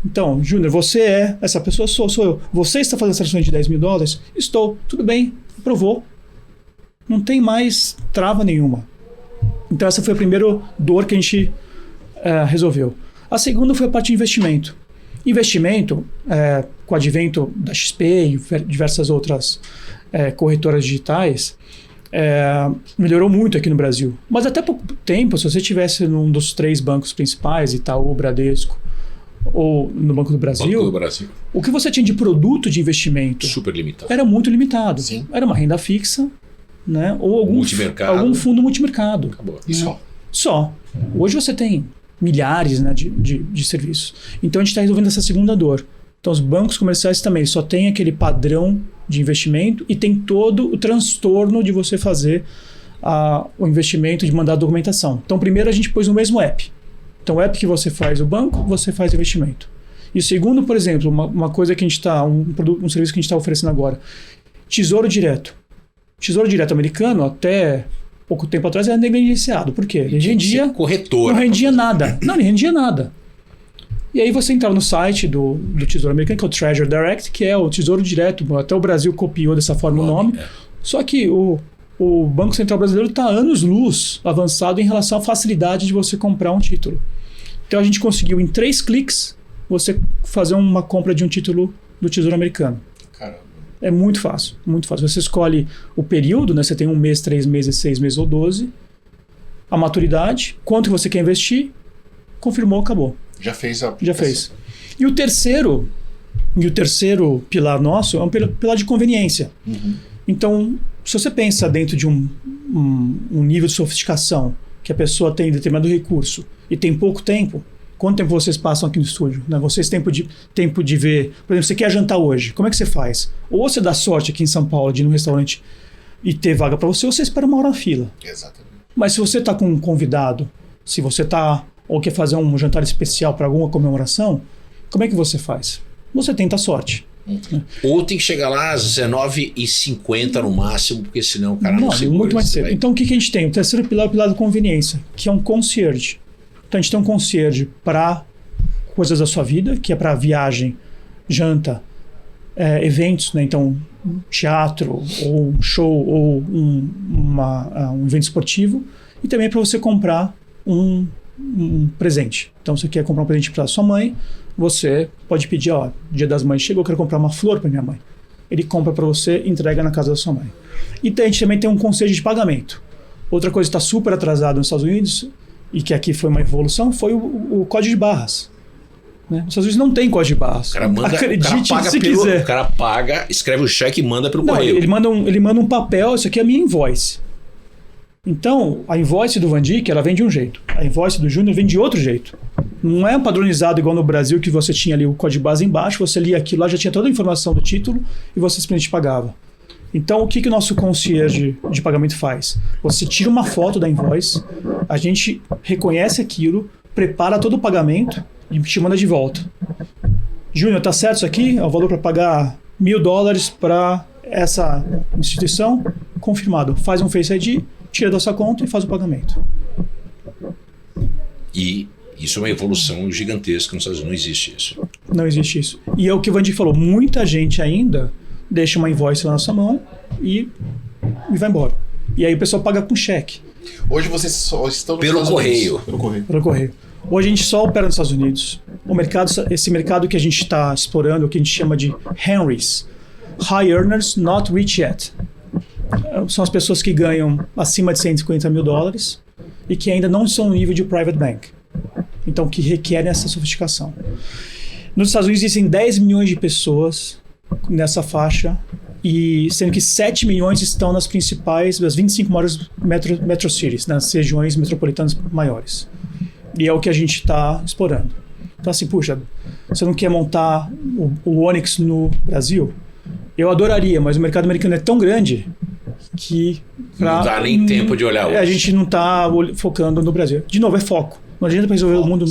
Então, Júnior, você é essa pessoa, sou eu. Você está fazendo essa transferência de 10 mil dólares? Estou. Tudo bem. Aprovou. Não tem mais trava nenhuma. Então, essa foi a primeira dor que a gente resolveu. A segunda foi a parte de investimento. Investimento, com o advento da XP e diversas outras corretoras digitais, melhorou muito aqui no Brasil. Mas até pouco tempo, se você estivesse num dos 3 bancos principais, Itaú, Bradesco, ou no Banco do Brasil, o que você tinha de produto de investimento super limitado. Era muito limitado. Sim. Era uma renda fixa, né? Ou algum fundo multimercado. Acabou. E Só. Hoje você tem milhares, né, de serviços. Então a gente está resolvendo essa segunda dor. Então os bancos comerciais também só tem aquele padrão de investimento e tem todo o transtorno de você fazer o investimento, de mandar a documentação. Então primeiro a gente pôs no mesmo app. Então, o app que você faz o banco, você faz o investimento. E o segundo, por exemplo, uma coisa que a gente está, um serviço que a gente está oferecendo agora, Tesouro Direto. Tesouro Direto americano, até pouco tempo atrás, era negligenciado. Por quê? Ele rendia... Corretora. Não rendia nada. Não, ele rendia nada. E aí você entrava no site do Tesouro Americano, que é o Treasury Direct, que é o Tesouro Direto. Até o Brasil copiou dessa forma o nome. Só que o Banco Central Brasileiro está anos-luz avançado em relação à facilidade de você comprar um título. Então a gente conseguiu, em 3 cliques, você fazer uma compra de um título do Tesouro Americano. Caramba. É muito fácil, muito fácil. Você escolhe o período, né? Você tem 1 mês, 3 meses, 6 meses ou 12. A maturidade, quanto você quer investir, confirmou, acabou. Já fez a... Já fez. E o terceiro pilar nosso é um pilar de conveniência. Uhum. Então, se você pensa dentro de um nível de sofisticação que a pessoa tem determinado recurso e tem pouco tempo, quanto tempo vocês passam aqui no estúdio? Né? Vocês têm tempo de ver... Por exemplo, você quer jantar hoje, como é que você faz? Ou você dá sorte aqui em São Paulo de ir num restaurante e ter vaga para você, ou você espera 1 hora na fila. Exatamente. Mas se você está com um convidado, se você está ou quer fazer um jantar especial para alguma comemoração, como é que você faz? Você tenta a sorte. Ou tem que chegar lá às 19h50 no máximo, porque senão o cara não segura. Muito mais cedo. Então o que a gente tem? O terceiro pilar é o pilar da conveniência, que é um concierge. Então a gente tem um concierge para coisas da sua vida, que é para viagem, janta, eventos, né? Então teatro, ou um show, ou um evento esportivo, e também para você comprar um presente. Então você quer comprar um presente para sua mãe, você pode pedir, Dia das Mães chegou, eu quero comprar uma flor para minha mãe. Ele compra para você e entrega na casa da sua mãe. E a gente também tem um conselho de pagamento. Outra coisa que está super atrasada nos Estados Unidos, e que aqui foi uma evolução, foi o código de barras. Né? Nos Estados Unidos não tem código de barras. O cara manda, acredite se quiser. O cara paga, escreve o cheque e manda pelo correio. Ele manda um papel, isso aqui é a minha invoice. Então, a invoice do Van Dijk, ela vem de um jeito. A invoice do Júnior vem de outro jeito. Não é padronizado igual no Brasil, que você tinha ali o código de base embaixo, você lia aquilo lá, já tinha toda a informação do título e você simplesmente pagava. Então, o que o nosso concierge de pagamento faz? Você tira uma foto da invoice, a gente reconhece aquilo, prepara todo o pagamento e te manda de volta. Júnior, tá certo isso aqui? É o valor para pagar $1.000 para essa instituição? Confirmado. Faz um Face ID, tira da sua conta e faz o pagamento. E isso é uma evolução gigantesca nos Estados Unidos, não existe isso. Não existe isso. E é o que o Van Dijk falou, muita gente ainda deixa uma invoice na nossa mão e vai embora. E aí o pessoal paga com cheque. Hoje vocês só estão nos Pelo Estados correio. Unidos. Pelo correio. Pelo correio. Hoje a gente só opera nos Estados Unidos. Esse mercado que a gente está explorando, o que a gente chama de Henrys, High Earners Not Rich Yet. São as pessoas que ganham acima de $150 mil e que ainda não estão no nível de private bank. Então, que requerem essa sofisticação. Nos Estados Unidos existem 10 milhões de pessoas nessa faixa, e sendo que 7 milhões estão nas 25 maiores metro cities, nas regiões metropolitanas maiores. E é o que a gente está explorando. Então assim, puxa, você não quer montar o Onyx no Brasil? Eu adoraria, mas o mercado americano é tão grande que... Não dá nem tempo de olhar hoje. A gente não está focando no Brasil. De novo, é foco. Não adianta resolver o mundo.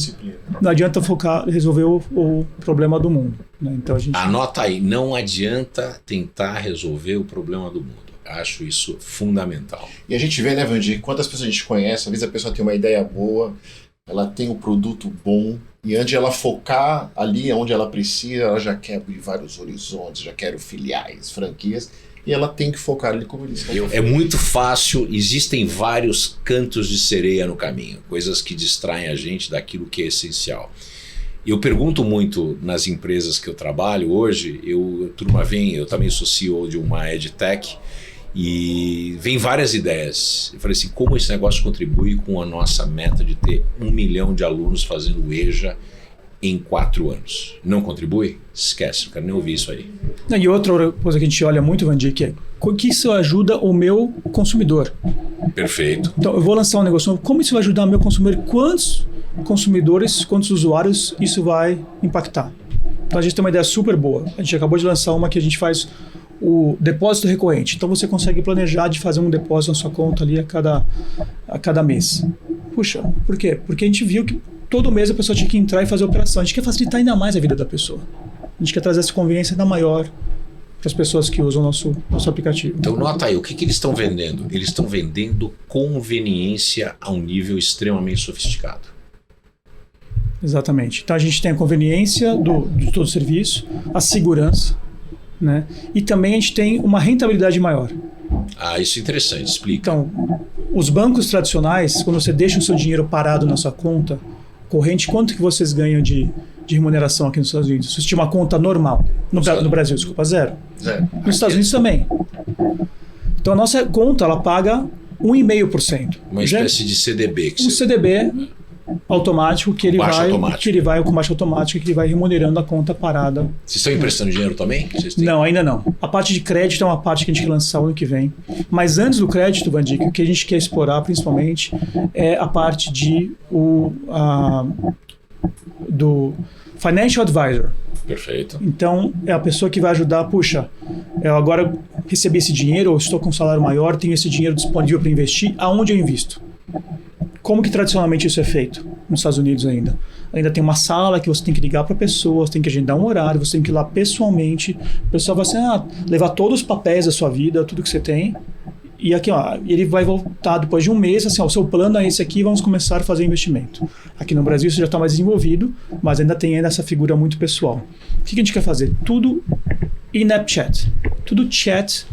Não adianta resolver o problema do mundo. Né? Então a gente... Anota aí, não adianta tentar resolver o problema do mundo. Acho isso fundamental. E a gente vê, né, Vandir, quantas pessoas a gente conhece, às vezes a pessoa tem uma ideia boa, ela tem um produto bom, e antes de ela focar ali onde ela precisa, ela já quer abrir vários horizontes, já quer filiais, franquias, e ela tem que focar ali como eles estão. É muito fácil, existem vários cantos de sereia no caminho, coisas que distraem a gente daquilo que é essencial. Eu pergunto muito nas empresas que eu trabalho hoje, eu também sou CEO de uma EdTech, e vem várias ideias. Eu falei assim, como esse negócio contribui com a nossa meta de ter 1 milhão de alunos fazendo EJA em 4 anos? Não contribui? Esquece, não quero nem ouvir isso aí. E outra coisa que a gente olha muito, Vandir, que é que isso ajuda o meu consumidor. Perfeito. Então, eu vou lançar um negócio novo. Como isso vai ajudar o meu consumidor? Quantos consumidores, quantos usuários isso vai impactar? Então, a gente tem uma ideia super boa. A gente acabou de lançar uma que a gente faz o depósito recorrente. Então, você consegue planejar de fazer um depósito na sua conta ali a cada mês. Puxa, por quê? Porque a gente viu que todo mês a pessoa tinha que entrar e fazer a operação. A gente quer facilitar ainda mais a vida da pessoa. A gente quer trazer essa conveniência ainda maior para as pessoas que usam o nosso aplicativo. Então, nota aí, o que eles estão vendendo? Eles estão vendendo conveniência a um nível extremamente sofisticado. Exatamente. Então, a gente tem a conveniência de todo o serviço, a segurança, né? E também a gente tem uma rentabilidade maior. Ah, isso é interessante, explica. Então, os bancos tradicionais, quando você deixa o seu dinheiro parado na sua conta corrente, quanto que vocês ganham de remuneração aqui nos Estados Unidos? Se você tinha uma conta normal, no Brasil, desculpa, zero. Nos Estados Unidos também. Então a nossa conta, ela paga 1,5%. Uma espécie de CDB. Um CDB automático que ele vai com baixa automática, que ele vai remunerando a conta parada. Vocês estão emprestando dinheiro também? Não, ainda não. A parte de crédito é uma parte que a gente quer lançar o ano que vem. Mas antes do crédito, Vandir, o que a gente quer explorar principalmente é a parte do Financial Advisor. Perfeito. Então, é a pessoa que vai ajudar, puxa, eu agora recebi esse dinheiro, ou estou com um salário maior, tenho esse dinheiro disponível para investir, aonde eu invisto? Como que tradicionalmente isso é feito nos Estados Unidos ainda? Ainda tem uma sala que você tem que ligar para pessoas, tem que agendar um horário, você tem que ir lá pessoalmente. O pessoal vai levar todos os papéis da sua vida, tudo que você tem. E aqui, ele vai voltar depois de um mês, assim, o seu plano é esse aqui, vamos começar a fazer investimento. Aqui no Brasil isso já está mais desenvolvido, mas ainda tem essa figura muito pessoal. O que a gente quer fazer? Tudo in-app chat. Tudo chat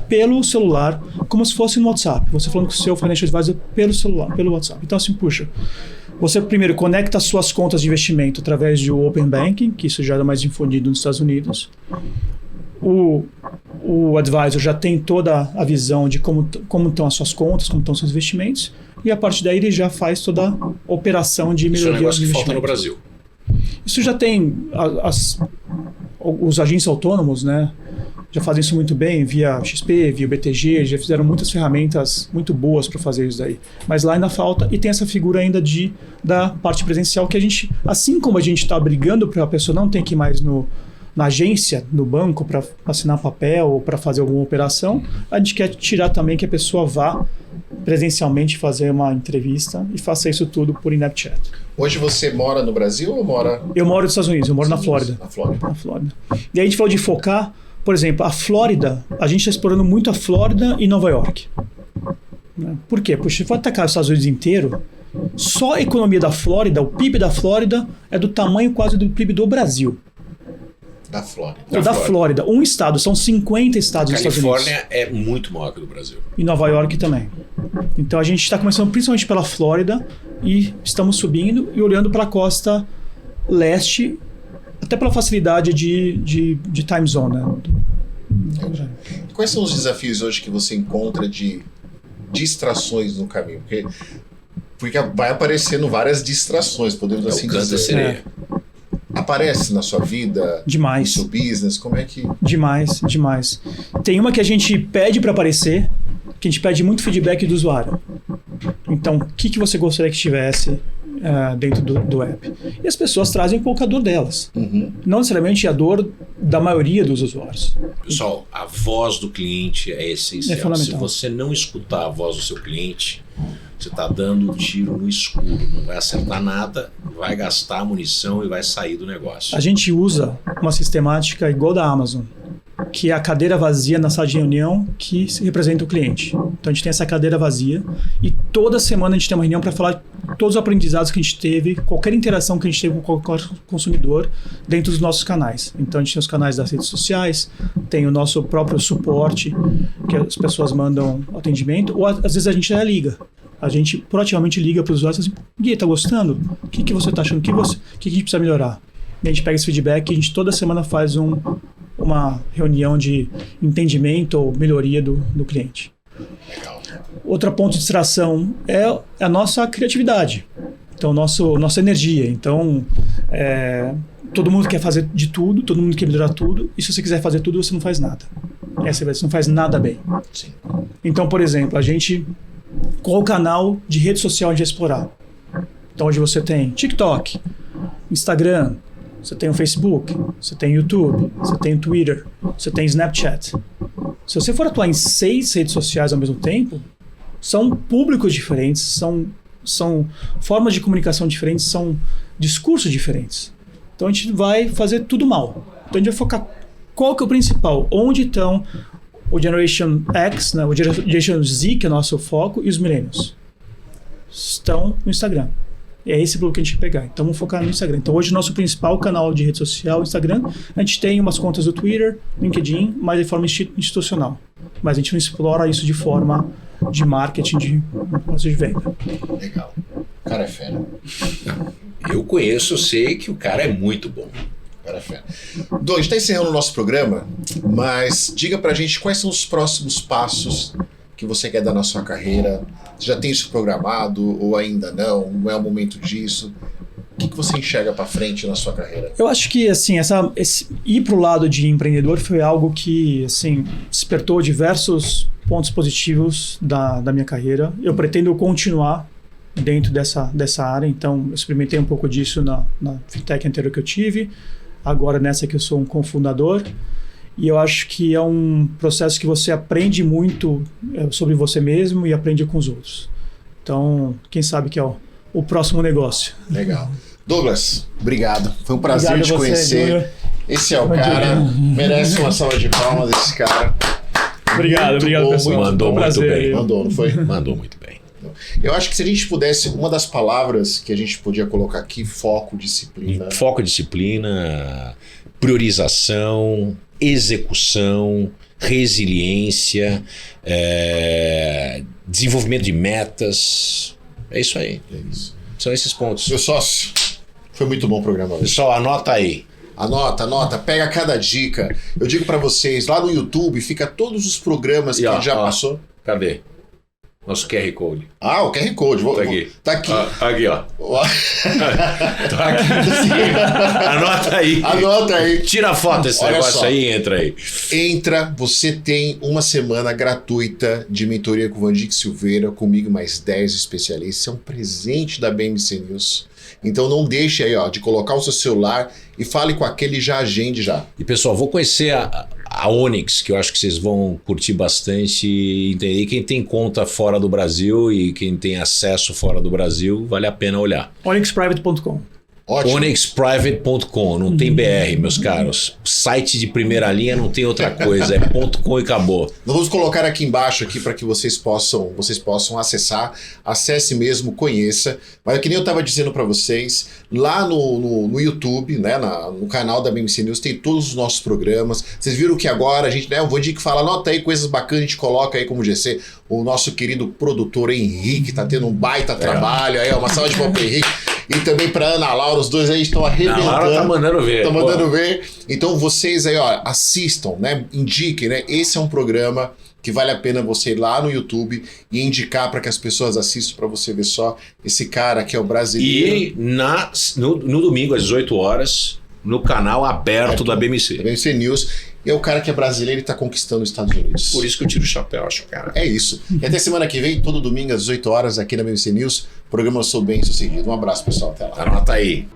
pelo celular, como se fosse no WhatsApp. Você falando com o seu financial advisor pelo celular, pelo WhatsApp. Então, assim, puxa, você primeiro conecta as suas contas de investimento através do Open Banking, que isso já é mais difundido nos Estados Unidos. O advisor já tem toda a visão de como estão as suas contas, como estão os seus investimentos, e a partir daí ele já faz toda a operação de melhoria. Isso é um negócio que falta no Brasil. Isso já tem os agentes autônomos, né? Já fazem isso muito bem, via XP, via BTG, já fizeram muitas ferramentas muito boas para fazer isso daí. Mas lá ainda falta, e tem essa figura ainda da parte presencial que a gente, assim como a gente está brigando para a pessoa não ter que ir mais na agência, no banco, para assinar papel ou para fazer alguma operação, a gente quer tirar também que a pessoa vá presencialmente fazer uma entrevista e faça isso tudo por in-app chat. Hoje você mora no Brasil ou mora... Eu moro nos Estados Unidos, eu moro na Flórida. Na Flórida. Na Flórida. E aí a gente falou de focar, por exemplo, a Flórida, a gente está explorando muito a Flórida e Nova York. Por quê? Porque se for atacar os Estados Unidos inteiro, só a economia da Flórida, o PIB da Flórida, é do tamanho quase do PIB do Brasil. Da Flórida. Da Flórida. Um estado, são 50 estados A dos Estados Unidos. Califórnia é muito maior que o do Brasil. E Nova York também. Então a gente está começando principalmente pela Flórida e estamos subindo e olhando para a costa leste, até pela facilidade de time zone. Né? Quais são os desafios hoje que você encontra de distrações no caminho? Porque vai aparecendo várias distrações, podemos assim dizer. Sereia. Aparece na sua vida? Demais. No seu business? Como é que... Demais. Tem uma que a gente pede para aparecer, que a gente pede muito feedback do usuário. Então, o que você gostaria que tivesse dentro do app? E as pessoas trazem um pouco a dor delas. Não necessariamente a dor da maioria dos usuários. Pessoal, a voz do cliente é essencial. É fundamental. Se você não escutar a voz do seu cliente, você está dando tiro no escuro. Não vai acertar nada, vai gastar munição e vai sair do negócio. A gente usa uma sistemática igual da Amazon, que é a cadeira vazia na sala de reunião que representa o cliente. Então a gente tem essa cadeira vazia e toda semana a gente tem uma reunião para falar todos os aprendizados que a gente teve, qualquer interação que a gente teve com qualquer consumidor dentro dos nossos canais. Então a gente tem os canais das redes sociais, tem o nosso próprio suporte, que as pessoas mandam atendimento, ou às vezes a gente liga. A gente proativamente liga para os usuários e diz assim, Gui, tá gostando? O que você tá achando? O que a gente precisa melhorar? E a gente pega esse feedback e a gente toda semana faz uma reunião de entendimento ou melhoria do cliente. Legal. Outro ponto de distração é a nossa criatividade. Então, nossa energia. Então, todo mundo quer fazer de tudo, todo mundo quer melhorar tudo, e se você quiser fazer tudo, você não faz nada. Você não faz nada bem. Sim. Então, por exemplo, qual o canal de rede social a gente vai explorar? Então, hoje você tem TikTok, Instagram, você tem o Facebook, você tem o YouTube, você tem o Twitter, você tem Snapchat. Se você for atuar em 6 redes sociais ao mesmo tempo, são públicos diferentes, são formas de comunicação diferentes, são discursos diferentes. Então a gente vai fazer tudo mal. Então a gente vai focar qual que é o principal, onde estão o Generation X, né, o Generation Z, que é o nosso foco, e os Millennials. Estão no Instagram. É esse público que a gente quer pegar. Então vamos focar no Instagram. Então hoje o nosso principal canal de rede social é o Instagram. A gente tem umas contas do Twitter, LinkedIn, mas de forma institucional. Mas a gente não explora isso de forma de marketing, de negócio de venda. Legal. O cara é fera. Eu conheço, sei que o cara é muito bom. O cara é fera. Dô, a gente está encerrando o nosso programa, mas diga pra gente quais são os próximos passos que você quer dar na sua carreira. Você já tem isso programado ou ainda não? Não é o momento disso? O que você enxerga para frente na sua carreira? Eu acho que assim, ir para o lado de empreendedor foi algo que assim, despertou diversos pontos positivos da minha carreira. Eu pretendo continuar dentro dessa área, então eu experimentei um pouco disso na fintech anterior que eu tive, agora nessa que eu sou um cofundador. E eu acho que é um processo que você aprende muito sobre você mesmo e aprende com os outros. Então, quem sabe que é o próximo negócio. Legal. Douglas, obrigado. Foi um prazer te conhecer. Júnior. Esse é o cara. Merece uma salva de palmas esse cara. Obrigado, pessoal. Mandou muito bem. Mandou, não foi? Mandou muito bem. Eu acho que se a gente pudesse, uma das palavras que a gente podia colocar aqui, foco, disciplina. Foco, disciplina, priorização, execução, resiliência, desenvolvimento de metas. É isso aí. É isso. São esses pontos. Meu sócio, foi muito bom o programa hoje. Pessoal, anota aí. Anota, pega cada dica. Eu digo pra vocês, lá no YouTube fica todos os programas que a gente já passou. Cadê? Nosso QR Code. Ah, o QR Code. Tá aqui. Aqui, ó. Tá aqui. Anota aí. Anota aí. Tira a foto desse Olha negócio só. aí e entra aí. Entra, você tem uma semana gratuita de mentoria com o Vandique Silveira, comigo mais 10 especialistas. É um presente da BMC News. Então não deixe aí, ó, de colocar o seu celular e fale com aquele, já agende já. E pessoal, vou conhecer a Onyx, que eu acho que vocês vão curtir bastante e entender. Quem tem conta fora do Brasil e quem tem acesso fora do Brasil, vale a pena olhar. Onyxprivate.com. Ótimo. Onexprivate.com, não tem BR, meus caros. Site de primeira linha não tem outra coisa, é .com e acabou. Nós vamos colocar aqui embaixo aqui para que vocês possam acessar. Acesse mesmo, conheça. Mas que nem eu estava dizendo para vocês, lá no YouTube, né, no canal da BMC News, tem todos os nossos programas. Vocês viram que agora a gente, né, o Vandic fala, anota aí coisas bacanas, a gente coloca aí como GC. O nosso querido produtor Henrique tá tendo um baita trabalho aí, uma salva de palmas pro Henrique. E também para Ana Laura, os dois aí estão arrebentando. A Laura tá mandando ver. Tá mandando ver. Então vocês aí, ó, assistam, né? Indiquem, né? Esse é um programa que vale a pena você ir lá no YouTube e indicar para que as pessoas assistam, para você ver só esse cara que é o brasileiro. E no domingo, às 18 horas, no canal aberto da BMC. Da BMC News. E é o cara que é brasileiro e está conquistando os Estados Unidos. Por isso que eu tiro o chapéu, acho, cara. É isso. E até semana que vem, todo domingo às 18 horas, aqui na BMC News, programa Sou Bem Sucedido. Um abraço, pessoal. Até lá. Anota aí.